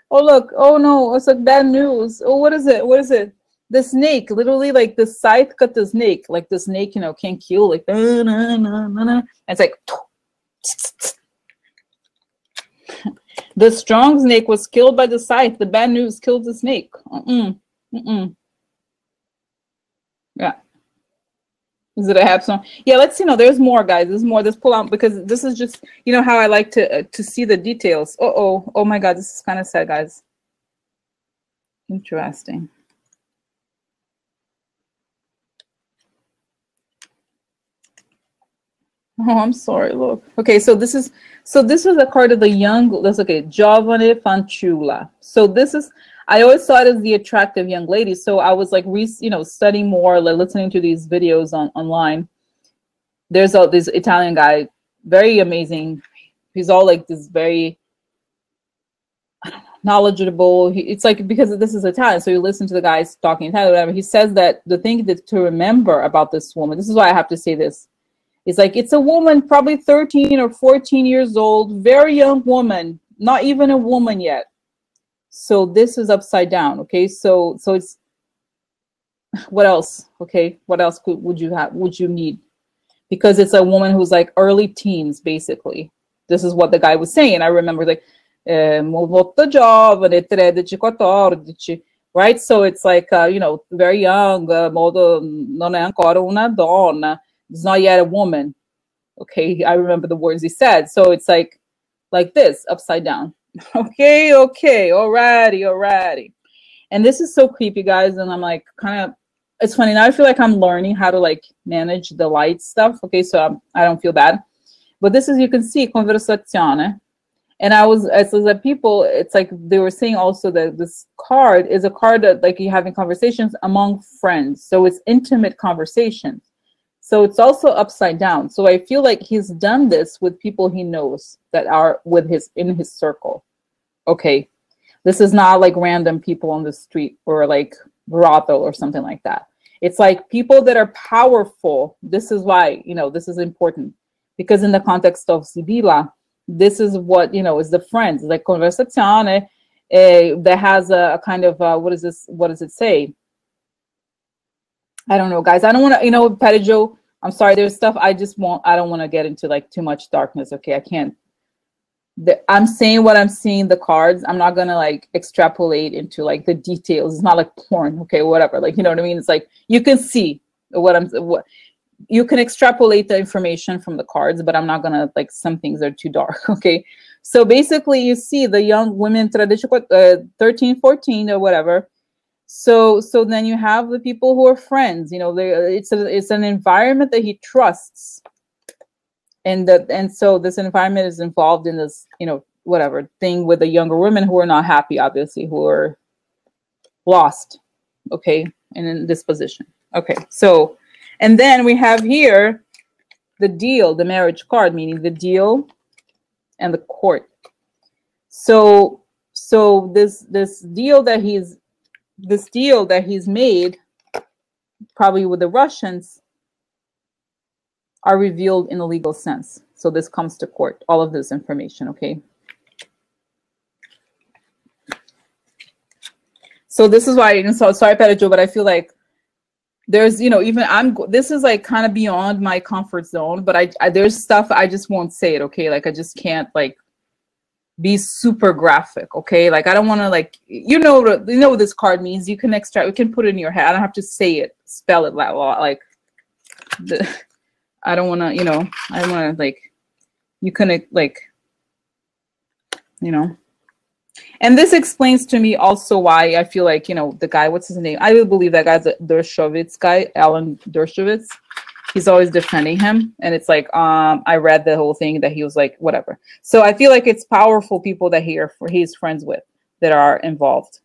Oh look, oh no, it's like bad news. Oh, what is it? What is it? The snake, literally, like the scythe cut the snake. Like the snake, you know, can't kill. Like, nah, nah, nah, nah, nah. It's like, the strong snake was killed by the scythe. The bad news killed the snake. Yeah. Is it a have some? Yeah, let's see. No, there's more, guys. There's more. Let's pull out because this is just, you know, how I like to see the details. Oh my God, this is kind of sad, guys. Interesting. Oh, I'm sorry. Look. Okay, so this is a card of the young. Let's look at Giovane Fanciulla. So this is, I always saw it as the attractive young lady. So I was like, studying more, like listening to these videos online. There's this Italian guy, very amazing. He's all like this very knowledgeable. It's like, because this is Italian, so you listen to the guys talking Italian, whatever. He says that the thing that to remember about this woman, this is why I have to say this. It's like, it's a woman, probably 13 or 14 years old, very young woman, not even a woman yet. So this is upside down. Okay, so it's, what else? Okay, what else would you need? Because it's a woman who's like early teens, basically. This is what the guy was saying. I remember like, molto giovane, 13, 14, right? So it's like, you know, very young, modo non è ancora una donna. It's not yet a woman. Okay, I remember the words he said. So it's like this, upside down. Okay, alrighty. And this is so creepy, guys. And I'm like, kind of, it's funny. Now I feel like I'm learning how to like manage the light stuff. Okay, so I don't feel bad. But this is, you can see, conversazione. And as the people, it's like they were saying also that this card is a card that like you're having conversations among friends. So it's intimate conversations. So it's also upside down. So I feel like he's done this with people he knows that are in his circle. Okay. This is not like random people on the street or like brothel or something like that. It's like people that are powerful. This is why, you know, this is important. Because in the context of Sibilla, this is what, you know, is the friends, like conversazione, that has a kind of, what is this? What does it say? I don't know, guys. I don't want to, you know, Pedaggio, I'm sorry. There's stuff I don't want to get into like too much darkness. Okay. I can't. I'm saying what I'm seeing the cards. I'm not going to like extrapolate into like the details. It's not like porn. Okay. Whatever. Like, you know what I mean? It's like, you can see what you can extrapolate the information from the cards, but I'm not going to like, some things are too dark. Okay. So basically you see the young women, 13, 14 or whatever. So then you have the people who are friends, you know, it's an environment that he trusts. And so this environment is involved in this, you know, whatever thing with the younger women who are not happy, obviously, who are lost. Okay. And in this position. Okay. So, and then we have here the deal, the marriage card, meaning the deal and the court. So this deal that he's made, probably with the Russians, are revealed in a legal sense. So this comes to court, all of this information, okay? So this is why, so sorry, Pedaggio, but I feel like there's, you know, this is like kind of beyond my comfort zone, but there's stuff I just won't say it, okay? Like I just can't like be super graphic, okay? Like I don't want to like, you know what this card means. You can extract, you can put it in your head. I don't have to say it, spell it like I don't want to, you know, I don't want to like, you can like, you know. And this explains to me also why I feel like, you know, the guy, what's his name? I will believe that guy's a Dershowitz guy, Alan Dershowitz. He's always defending him. And it's like, I read the whole thing that he was like, whatever. So I feel like it's powerful people that he's friends with that are involved.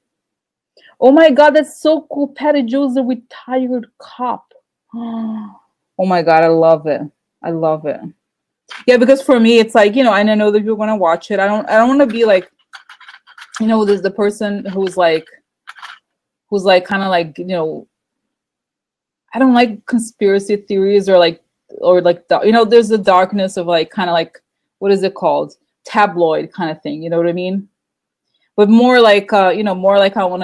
Oh my God, that's so cool. Patty Joe's a retired cop. Oh my God, I love it. I love it. Yeah, because for me, it's like, and I know that you're gonna watch it. I don't want to be like, there's the person who's like kind of like, I don't like conspiracy theories there's the darkness of like kind of like, what is it called? Tabloid kind of thing. You know what I mean? But more like, more like I want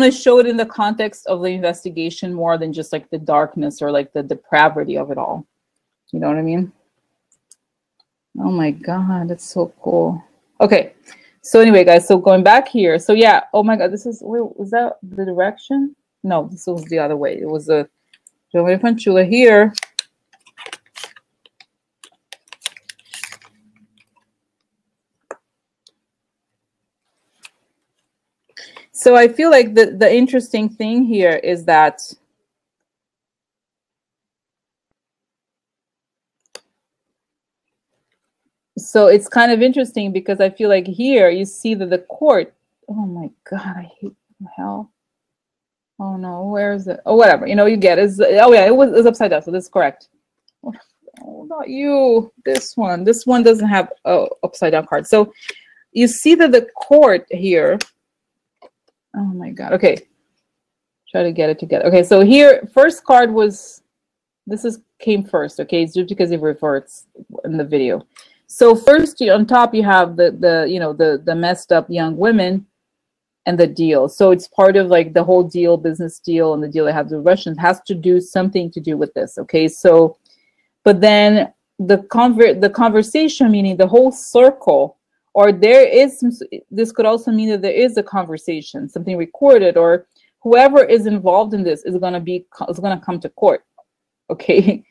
to show it in the context of the investigation more than just like the darkness or like the depravity of it all. You know what I mean? Oh my God, that's so cool. Okay. So anyway, guys, so going back here. So yeah, oh my God, was that the direction? No, this was the other way. It was a Giovanni Fanciulla here. So I feel like the interesting thing here is that so it's kind of interesting because I feel like here you see that the court, oh my God, I hate hell. Oh no, where is it? Oh, whatever. You get it. Oh yeah, it was upside down. So this is correct. Oh, not you. This one. This one doesn't have upside down card. So you see that the court here. Oh my God. Okay. Try to get it together. Okay. So here, first card was, came first. Okay. It's just because it reverts in the video. So first on top, you have the messed up young women and the deal. So it's part of like the whole deal, business deal, and the deal they have with the Russians has to do something to do with this. Okay. So, but then the conversation, meaning the whole circle, or this could also mean that there is a conversation, something recorded, or whoever is involved in this is going to come to court. Okay.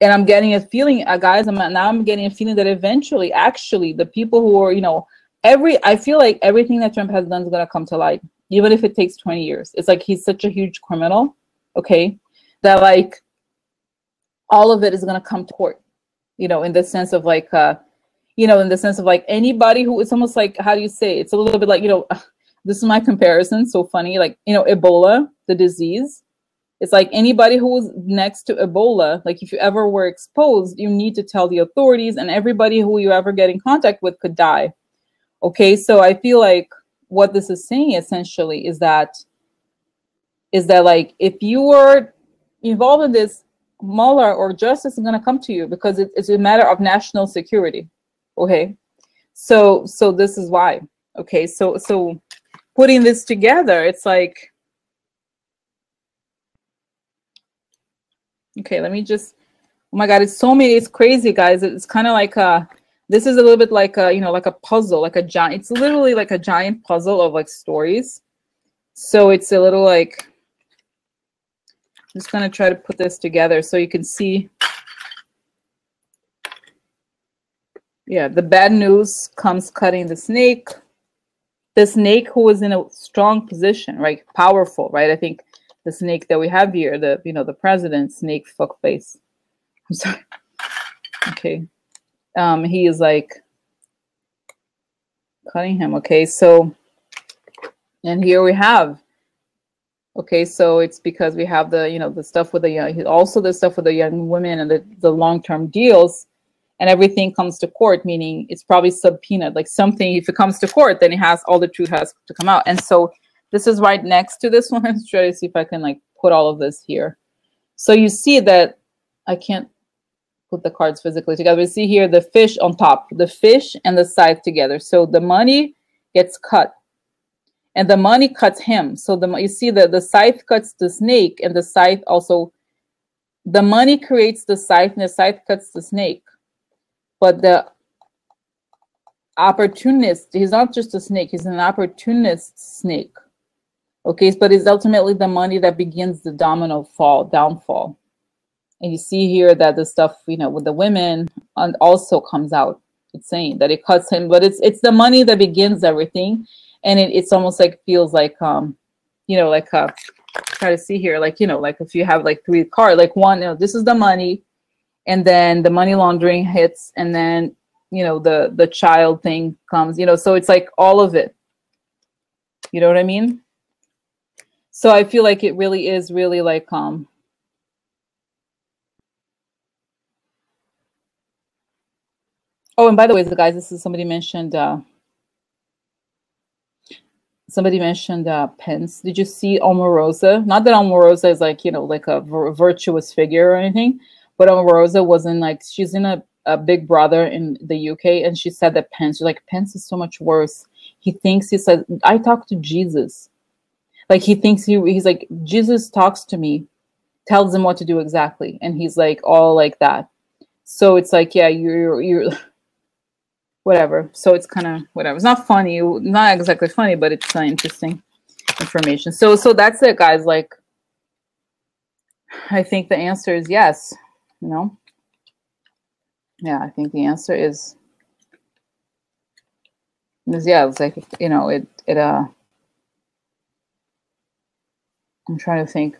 And I'm getting a feeling, guys, I'm getting a feeling that eventually, actually, the people who are, I feel like everything that Trump has done is going to come to light, even if it takes 20 years. It's like he's such a huge criminal, okay, that like all of it is going to come to court, in the sense of like, anybody who, it's almost like, how do you say, it's a little bit like, this is my comparison, so funny, like, Ebola, the disease. It's like anybody who was next to Ebola, like if you ever were exposed, you need to tell the authorities, and everybody who you ever get in contact with could die. Okay, so I feel like what this is saying essentially is that like if you were involved in this, Mueller or justice is going to come to you because it's a matter of national security. Okay, so this is why. Okay, so putting this together, it's like, okay, let me just, oh my God, it's crazy, guys. It's kind of like this is a little bit like like a puzzle, like it's literally like a giant puzzle of like stories. So it's a little like, I'm just gonna try to put this together so you can see. Yeah, the bad news comes cutting the snake. The snake who is in a strong position, right? Powerful, right? I think the snake that we have here, the president, snake fuckface. I'm sorry. Okay. He is like cutting him. Okay, so, and here we have. Okay, so it's because we have the stuff with the young, also the stuff with the young women and the long-term deals, and everything comes to court, meaning it's probably subpoenaed, like something. If it comes to court, then all the truth has to come out. And so this is right next to this one. Let's try to see if I can like put all of this here. So you see that I can't put the cards physically together. We see here the fish on top, the fish and the scythe together. So the money gets cut, and the money cuts him. So you see the scythe cuts the snake, and the scythe also, the money creates the scythe, and the scythe cuts the snake. But the opportunist, he's not just a snake, he's an opportunist snake. Okay, but it's ultimately the money that begins the downfall. And you see here that the stuff, with the women also comes out. It's saying that it cuts him, but it's the money that begins everything. And it's almost like, feels like, like, try to see here, like, like if you have like 3 cards, like one, this is the money, and then the money laundering hits, and then, the child thing comes, so it's like all of it. You know what I mean? So I feel like it really is really like oh, and by the way, the guys, this is somebody mentioned Pence. Did you see Omarosa? Not that Omarosa is like, you know, like a virtuous figure or anything, but Omarosa wasn't like, she's in a Big Brother in the UK, and she said that Pence, like, Pence is so much worse. He thinks, he said, I talk to Jesus. Like, he thinks he's like, Jesus talks to me, tells him what to do exactly. And he's like, all like that. So it's like, yeah, you're whatever. So it's kind of whatever. It's not funny, not exactly funny, but it's interesting information. So that's it, guys. Like, I think the answer is yes. You know, yeah, I think the answer is yeah. It's like, you know, it. I'm trying to think.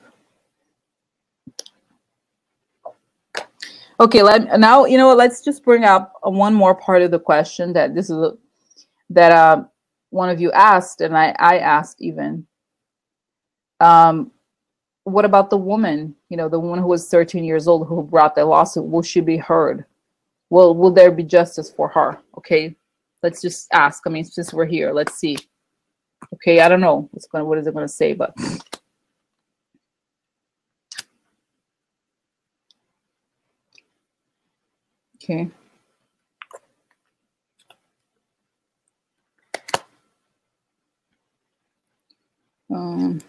Okay, now you know what. Let's just bring up one more part of the question that this is that one of you asked, and I asked even. What about the woman? You know, the woman who was 13 years old who brought the lawsuit. Will she be heard? Will there be justice for her? Okay, let's just ask. I mean, since we're here, let's see. Okay, I don't know what is it going to say, but okay. Um,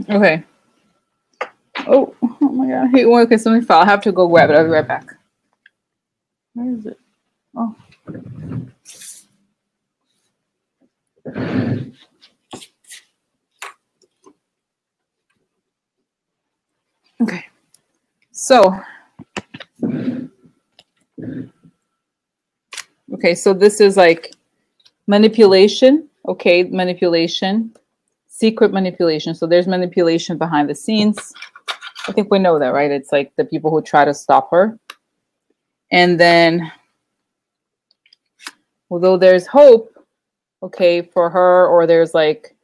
okay. Okay. Oh my God. Hey, okay, something fell. I have to go grab it. I'll be right back. Where is it? Oh. Okay. So, okay, so this is like manipulation. Okay, manipulation, secret manipulation. So there's manipulation behind the scenes. I think we know that, right? It's like the people who try to stop her. And then, although there's hope, okay, for her, or there's like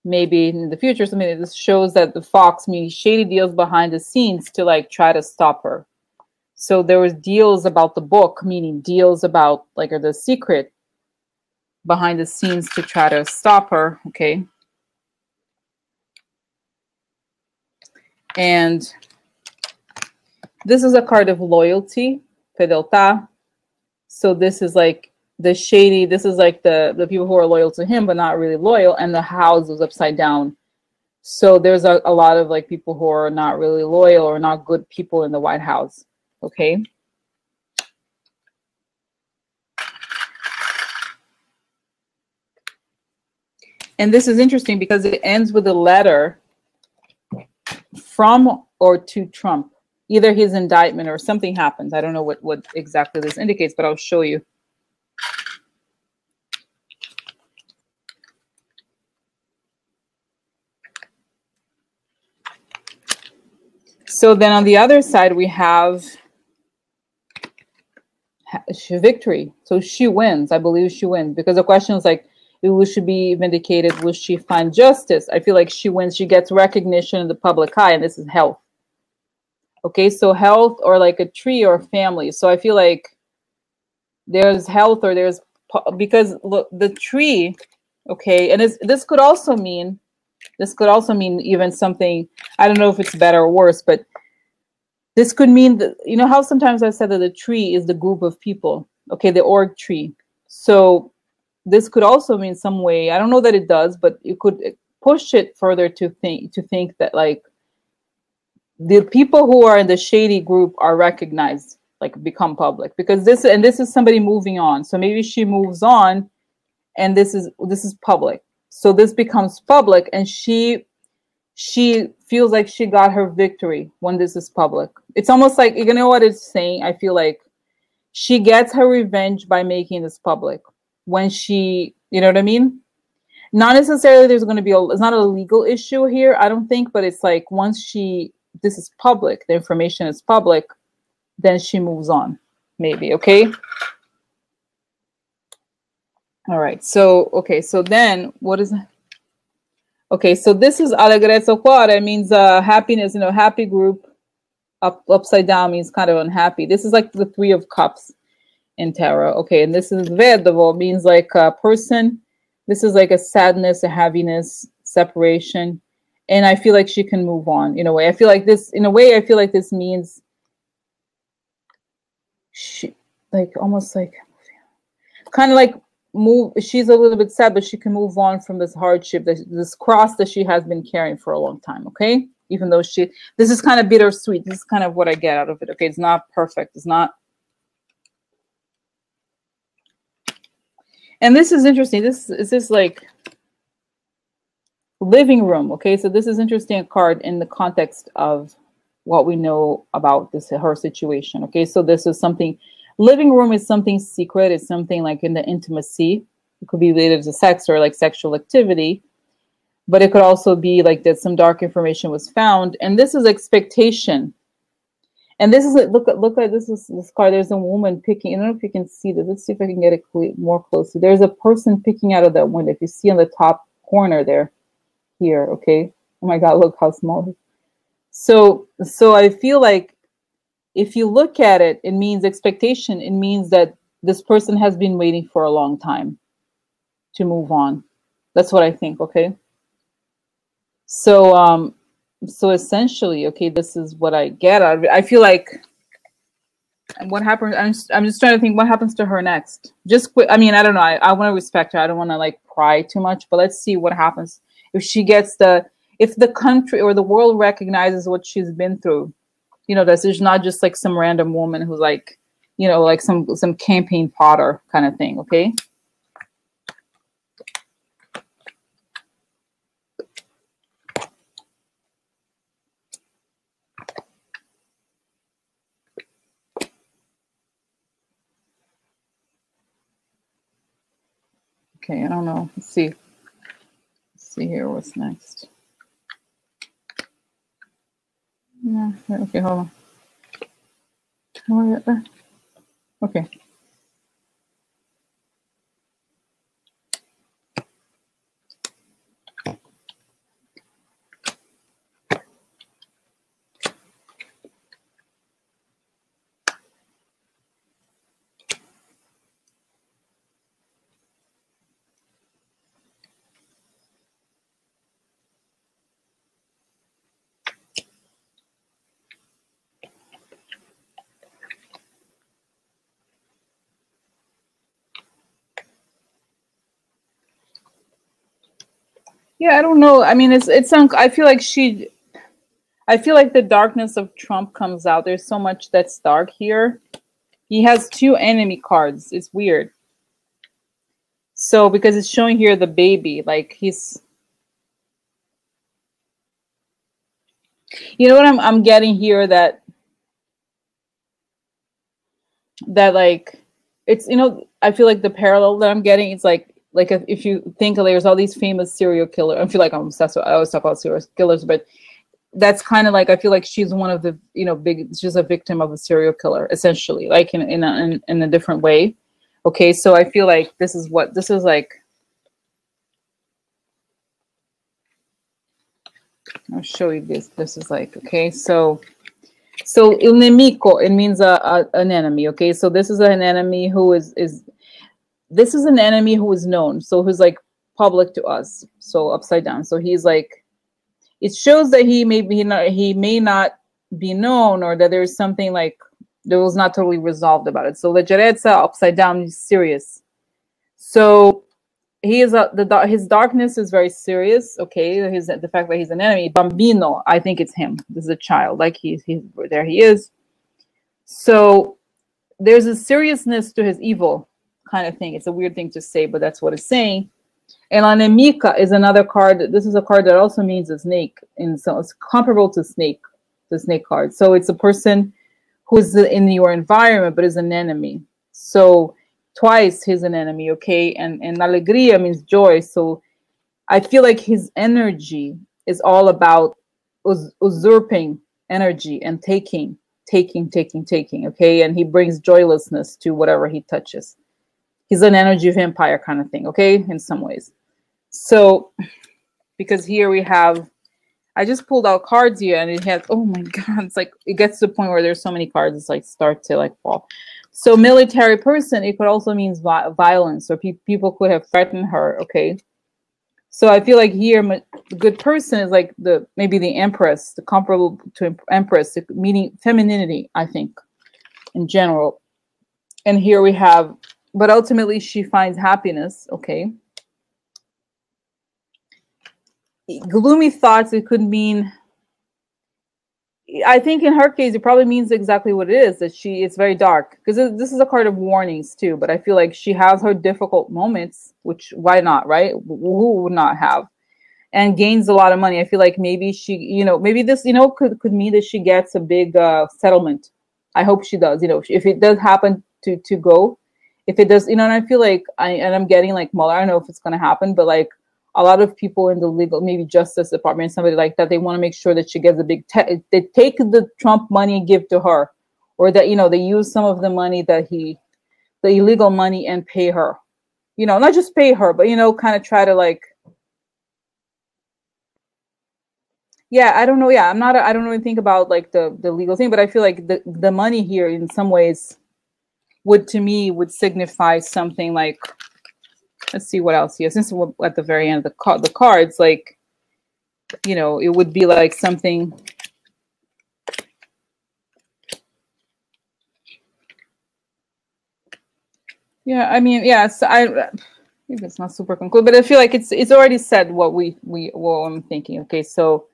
maybe in the future something, this shows that the Fox made shady deals behind the scenes to like try to stop her. So there was deals about the book, meaning deals about like, or the secret behind the scenes to try to stop her. Okay. And this is a card of loyalty, fedeltà. So this is like the shady, this is like the people who are loyal to him, but not really loyal. And the house is upside down. So there's a lot of like people who are not really loyal or not good people in the White House. Okay. And this is interesting because it ends with a letter from or to Trump. Either his indictment or something happens. I don't know what exactly this indicates, but I'll show you. So then on the other side, we have victory. So she wins. I believe she wins, because the question is like, will she be vindicated? Will she find justice? I feel like she wins. She gets recognition in the public eye, and this is health. Okay, so health, or like a tree or family. So I feel like there's health, or there's, because look, the tree, okay, and this could also mean even something, I don't know if it's better or worse, but this could mean that, you know how sometimes I said that the tree is the group of people, okay, the org tree. So this could also mean some way, I don't know that it does, but you could push it further to think that like the people who are in the shady group are recognized, like become public, because this is somebody moving on. So maybe she moves on, and this is public. So this becomes public, and she feels like she got her victory when this is public. It's almost like, you know what it's saying? I feel like she gets her revenge by making this public. When she, you know what I mean? Not necessarily there's going to be it's not a legal issue here, I don't think, but it's like once this is public, the information is public, then she moves on, maybe. Okay. All right. So, okay. So then what is that? Okay. So this is Allegrezza Cuore. It means happiness, happy group. Upside down means kind of unhappy. This is like the Three of Cups in tarot. Okay. And this is Vedovo, means like a person. This is like a sadness, a heaviness, separation. And I feel like she can move on in a way. I feel like this means she, like, almost like, kind of like she's a little bit sad, but she can move on from this hardship, this cross that she has been carrying for a long time. Okay. Even though this is kind of bittersweet. This is kind of what I get out of it. Okay. It's not perfect. It's not. And this is interesting. This is like living room. Okay. So this is interesting card in the context of what we know about her situation. Okay. So this is something, living room is something secret. It's something like in the intimacy. It could be related to sex or like sexual activity, but it could also be like that some dark information was found. And this is expectation. And this is, look at this card. There's a woman picking. I don't know if you can see this. Let's see if I can get it more closely. There's a person picking out of that window. If you see on the top corner there, here. Okay. Oh my God, look how small it is. So I feel like if you look at it, it means expectation. It means that this person has been waiting for a long time to move on. That's what I think. Okay. So essentially, okay, this is what I get out of it. I feel like what happens, I'm just trying to think what happens to her next. Just quick, I mean, I don't know. I want to respect her. I don't want to like pry too much, but let's see what happens if she gets if the country or the world recognizes what she's been through. This is not just like some random woman who's like, like some campaign fodder kind of thing. Okay. Okay, I don't know. Let's see. Let's see here. What's next? Yeah. Okay, hold on. How do I get there? Okay. Yeah, I don't know. I mean, I feel like the darkness of Trump comes out. There's so much that's dark here. He has two enemy cards. It's weird. So because it's showing here the baby, like he's, what I'm getting here, that like it's, I feel like the parallel that I'm getting, it's like if you think there's all these famous serial killers. I feel like I'm obsessed with, I always talk about serial killers, but that's kind of like, I feel like she's one of the, she's a victim of a serial killer, essentially, like in a different way. Okay, so I feel like this is like. I'll show you this. This is like, okay, so il nemico, it means an enemy. Okay, so this is an enemy who is this is an enemy who is known, so who's like public to us. So upside down. So he's like, it shows that he may not be known, or that there's something like that was not totally resolved about it. So leggerezza, upside down, is serious. So he is his darkness is very serious. Okay, the fact that he's an enemy. Bambino, I think it's him. This is a child. Like he's there. He is. So there's a seriousness to his evil kind of thing. It's a weird thing to say, but that's what it's saying. And Anemica is another card. This is a card that also means a snake, and so it's comparable to snake, the snake card. So it's a person who's in your environment but is an enemy. So twice he's an enemy, okay? And alegria means joy. So I feel like his energy is all about usurping energy and taking, okay? And he brings joylessness to whatever he touches. He's an energy vampire kind of thing, okay? In some ways. So, because here we have, I just pulled out cards here and it has, oh my God, it's like, it gets to the point where there's so many cards, it's like start to like fall. So military person, it could also mean violence, or people could have threatened her, okay? So I feel like here, the good person is like maybe the empress, the comparable to empress, meaning femininity, I think, in general. And here we have, but ultimately she finds happiness, okay? Gloomy thoughts, it could mean, I think in her case, it probably means exactly what it is, that it's very dark. Because this is a card of warnings too, but I feel like she has her difficult moments, which why not, right? Who would not have? And gains a lot of money. I feel like maybe she, maybe this, could mean that she gets a big settlement. I hope she does, if it does happen to go, if it does, and I feel like I'm getting like Mueller, I don't know if it's going to happen, but like a lot of people in the legal, maybe justice department, somebody like that, they want to make sure that she gets a big, they take the Trump money and give to her, or that, they use some of the money that the illegal money and pay her, not just pay her, but, kind of try to like, yeah, I don't know. Yeah, I don't really think about like the legal thing, but I feel like the money here in some ways would signify something like, let's see what else here. Since we're at the very end of the cards, like, it would be like something. Yeah, I mean, yeah, so maybe it's not super conclusive, but I feel like it's already said what what I'm thinking. Okay, so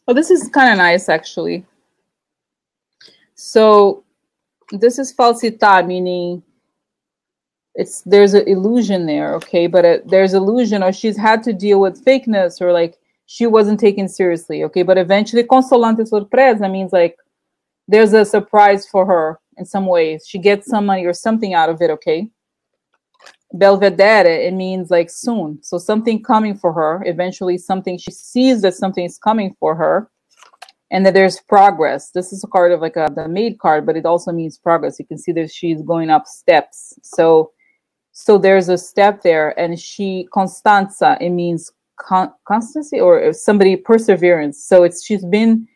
oh, this is kind of nice actually. So this is falsità, meaning there's an illusion there, okay? But there's illusion, or she's had to deal with fakeness, or like she wasn't taken seriously, okay? But eventually, consolante sorpresa means like there's a surprise for her in some ways. She gets some money or something out of it, okay? Belvedere, it means like soon. So something coming for her. Eventually, something, she sees that something is coming for her, and that there's progress. This is a card of like the maid card, but it also means progress. You can see that she's going up steps. So there's a step there, and Constanza, it means constancy, or somebody, perseverance. So she's been,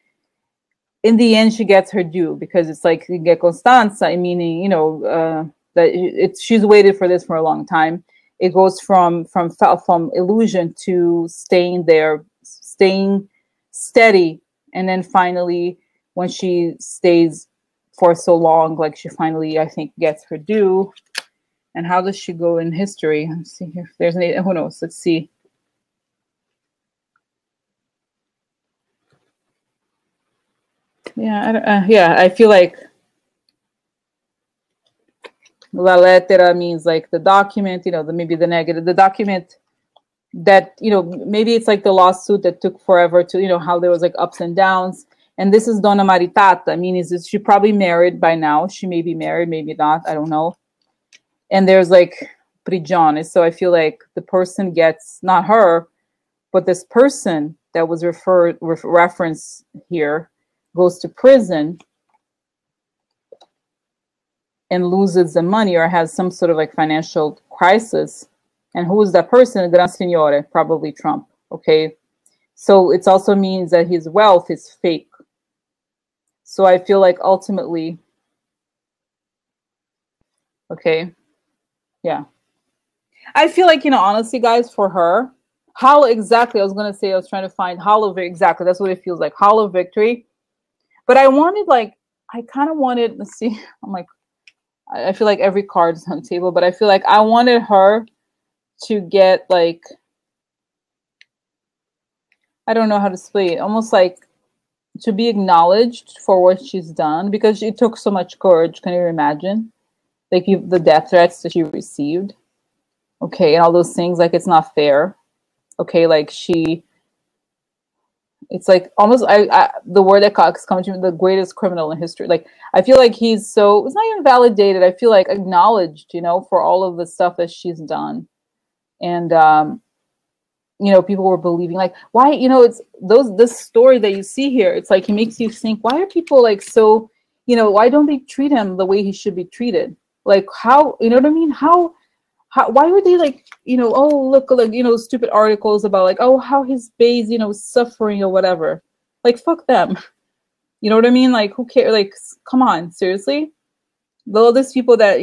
in the end, she gets her due, because it's like you get Constanza, meaning, that she's waited for this for a long time. It goes from illusion to staying there, staying steady. And then finally, when she stays for so long, like she finally, I think, gets her due. And how does she go in history? Let's see if there's any, who knows? Let's see. Yeah, I feel like la lettera means like the document, maybe the negative, the document that, maybe it's like the lawsuit that took forever to, how there was like ups and downs. And this is Donna Maritata. I mean, is she probably married by now? She may be married, maybe not. I don't know. And there's like prigione. So I feel like the person gets, not her, but this person that was referenced here goes to prison and loses the money, or has some sort of like financial crisis. And who is that person? Gran Signore, probably Trump. Okay. So it also means that his wealth is fake. So I feel like ultimately, okay. Yeah. I feel like, honestly, guys, for her, Hollow, exactly. I was gonna say I was trying to find hollow victory. Exactly, that's what it feels like. Hollow victory. But I wanted like I kind of wanted. Let's see. I'm like I feel like every card is on the table, but I feel like I wanted her to get like I don't know how to explain it. Almost like to be acknowledged for what she's done because it took so much courage. Can you imagine? Like the death threats that she received. Okay, and all those things. Like it's not fair. Okay, like it's like almost the word that comes to me, the greatest criminal in history. Like I feel like he's so it's not even validated. I feel like acknowledged, for all of the stuff that she's done. And people were believing like why, it's this story that you see here, it's like he makes you think, why are people like so, why don't they treat him the way he should be treated? Like how, you know what I mean? How, why would they like, oh, look, like, stupid articles about like, oh, how his base, suffering or whatever. Like, fuck them. You know what I mean? Like, who cares? Like, come on, seriously? All these people that,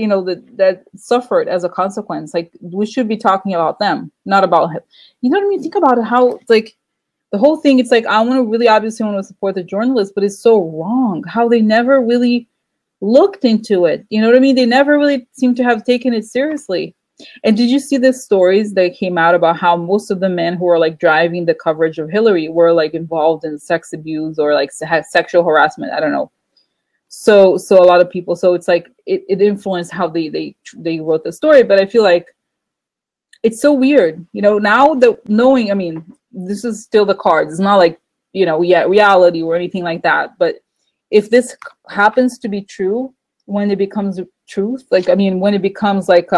that suffered as a consequence, like, we should be talking about them, not about him. You know what I mean? Think about it, how, like, the whole thing, it's like, I want to really obviously want to support the journalists, but it's so wrong how they never really looked into it. You know what I mean? They never really seem to have taken it seriously. And did you see the stories that came out about how most of the men who were like driving the coverage of Hillary were like involved in sex abuse or like sexual harassment? I don't know. So a lot of people. So it's like it influenced how they wrote the story. But I feel like it's so weird, Now that knowing, I mean, this is still the cards. It's not like reality or anything like that. But if this happens to be true, when it becomes truth, like I mean, when it becomes like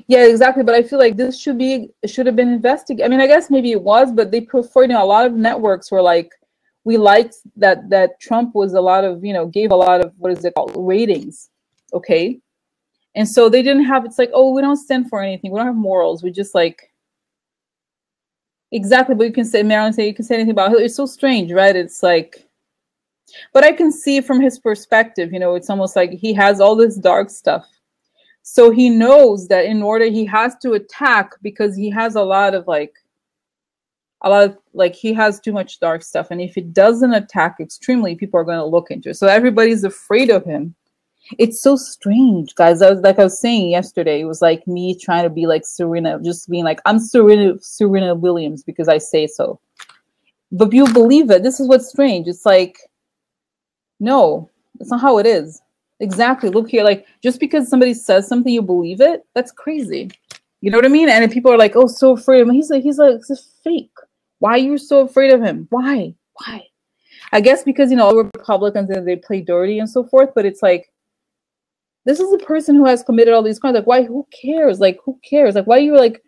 yeah, exactly. But I feel like this should have been investigated. I mean, I guess maybe it was, but they preferred, a lot of networks were like, we liked that Trump was a lot of, gave a lot of, what is it called, ratings. Okay. And so they didn't have, it's like, oh, we don't stand for anything. We don't have morals. We just like, exactly. But you can say, Marilyn say, you can say anything about it. It's so strange, right? It's like, but I can see from his perspective, it's almost like he has all this dark stuff. So he knows that in order he has to attack because he has a lot of he has too much dark stuff. And if he doesn't attack extremely, people are going to look into it. So everybody's afraid of him. It's so strange, guys. I was saying yesterday, it was like me trying to be like Serena, just being like, I'm Serena Williams because I say so. But you believe it. This is what's strange. It's like, no, that's not how it is. Exactly. Look here, like just because somebody says something, you believe it. That's crazy. You know what I mean? And if people are like, "Oh, so afraid of him," he's like, "It's a fake. Why are you so afraid of him? Why? Why?" I guess because all Republicans and they play dirty and so forth. But it's like, this is a person who has committed all these crimes. Like, why? Who cares? Like, who cares? Like, why are you like,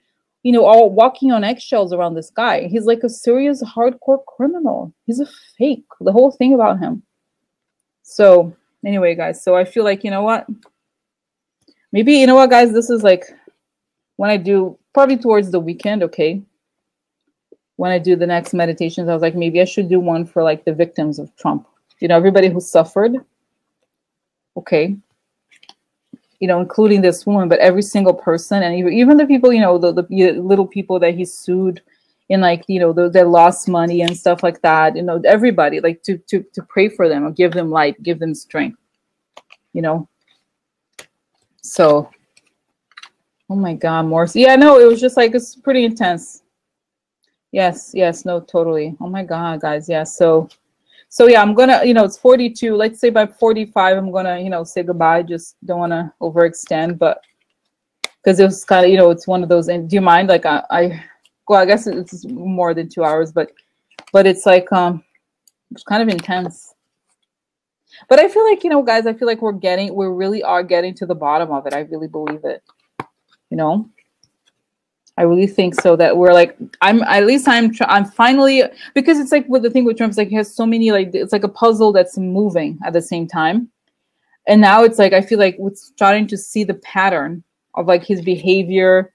all walking on eggshells around this guy? He's like a serious, hardcore criminal. He's a fake. The whole thing about him. So. Anyway, guys, so I feel like, what? Maybe, what, guys? This is like when I do, probably towards the weekend, okay? When I do the next meditations, I was like, maybe I should do one for like the victims of Trump. Everybody who suffered, okay? Including this woman, but every single person, and even the people, the little people that he sued and like, that lost money and stuff like that, everybody, like to pray for them or give them light, give them strength, So, oh my God, Morris. Yeah, no, it was just like, it's pretty intense. Yes, no, totally. Oh my God, guys. Yeah. So yeah, I'm gonna, it's 42. Let's say by 45, I'm gonna, say goodbye. Just don't want to overextend, but because it was kind of, it's one of those. And do you mind? Like, well, I guess it's more than 2 hours, but it's like, it's kind of intense. But I feel like, guys, I feel like we really are getting to the bottom of it. I really believe it. I really think so, that we're like, I'm finally, because it's like with the thing with Trump, it's like he has so many, like, it's like a puzzle that's moving at the same time. And now it's like, I feel like we're starting to see the pattern of like his behavior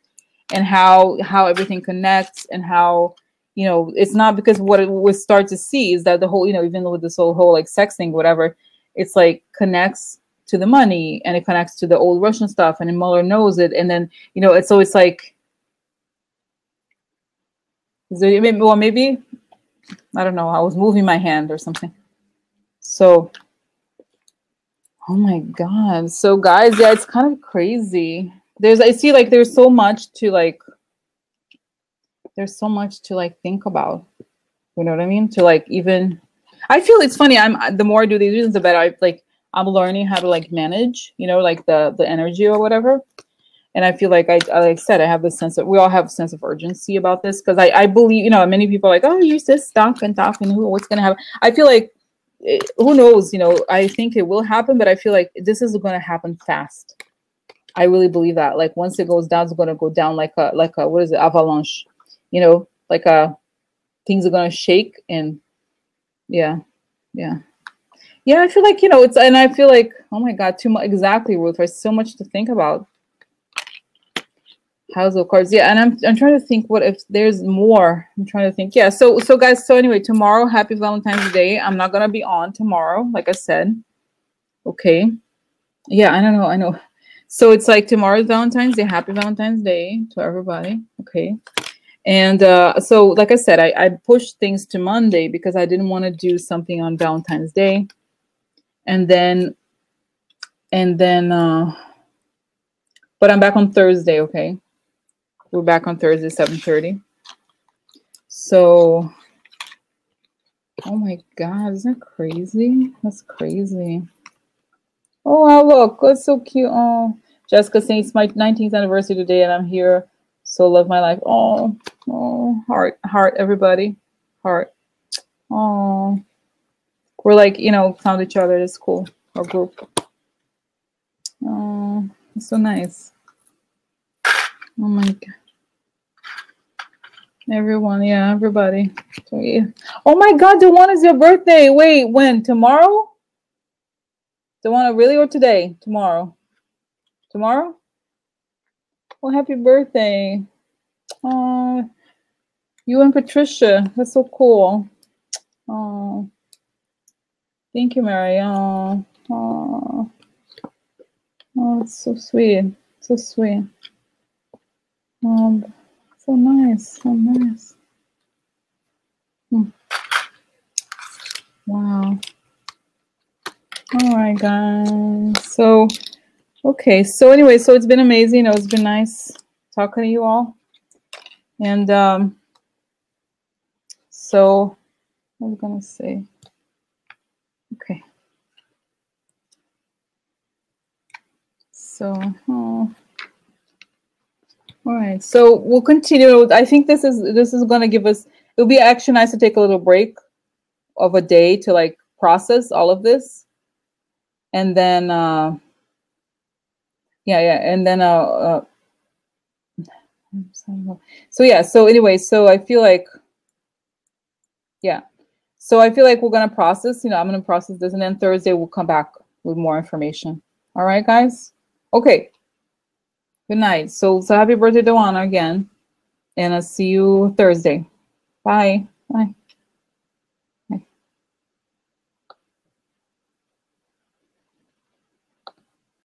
and how everything connects and how, it's not because what we start to see is that the whole, even with this whole like sex thing, whatever, it's like connects to the money and it connects to the old Russian stuff and Mueller knows it. And then, it's like, Is there, well, maybe, I don't know. I was moving my hand or something. So, oh my God. So guys, yeah, it's kind of crazy. I see like there's so much to like think about. You know what I mean? To like even, I feel it's funny. The more I do these reasons, the better I'm learning how to like manage, you know, like the energy or whatever. And I feel like like I said, I have this sense of, we all have a sense of urgency about this, because I believe, you know, many people are like, oh, you just talk and what's going to happen? I feel like, who knows, you know, I think it will happen, but I feel like this is going to happen fast. I really believe that. Like once it goes down, it's going to go down like a, what is it? Avalanche, you know, like things are going to shake and yeah. Yeah. Yeah. I feel like, you know, and I feel like, oh my God, too much. Exactly, Ruth. There's so much to think about. House of Cards. Yeah, and I'm trying to think what if there's more. I'm trying to think. Yeah, so guys, so anyway, tomorrow, happy Valentine's Day. I'm not gonna be on tomorrow, like I said. Okay. Yeah, I know. So it's like tomorrow's Valentine's Day. Happy Valentine's Day to everybody. Okay. And so like I said, I pushed things to Monday because I didn't want to do something on Valentine's Day. And then but I'm back on Thursday, okay? We're back on Thursday, 7:30. So, oh my God, isn't that crazy? That's crazy. Oh, wow, look, that's so cute. Oh, Jessica saying it's my 19th anniversary today and I'm here. So love my life. Oh, heart, everybody. Heart. Oh, we're like, you know, found each other. It's cool. Our group. Oh, it's so nice. Oh my God. Everyone, yeah, everybody. So, yeah. Oh my God, Dewan, is your birthday. Wait, when? Tomorrow? Dewan, really, or today? Tomorrow? Tomorrow? Well, happy birthday. Oh, you and Patricia. That's so cool. Oh, thank you, Mary. Oh, it's so sweet. So sweet. So nice. So nice. Wow. All right, guys. So, okay. So anyway, so it's been amazing. It's been nice talking to you all. And so what was I gonna say? Okay. So, all right. So we'll continue. I think this is gonna give us. It'll be actually nice to take a little break of a day to like process all of this, and then and then so yeah. So anyway, so I feel like So I feel like we're gonna process. I'm gonna process this, and then Thursday we'll come back with more information. All right, guys. Okay. Good night. So happy birthday, Dewana, again. And I'll see you Thursday. Bye. Bye.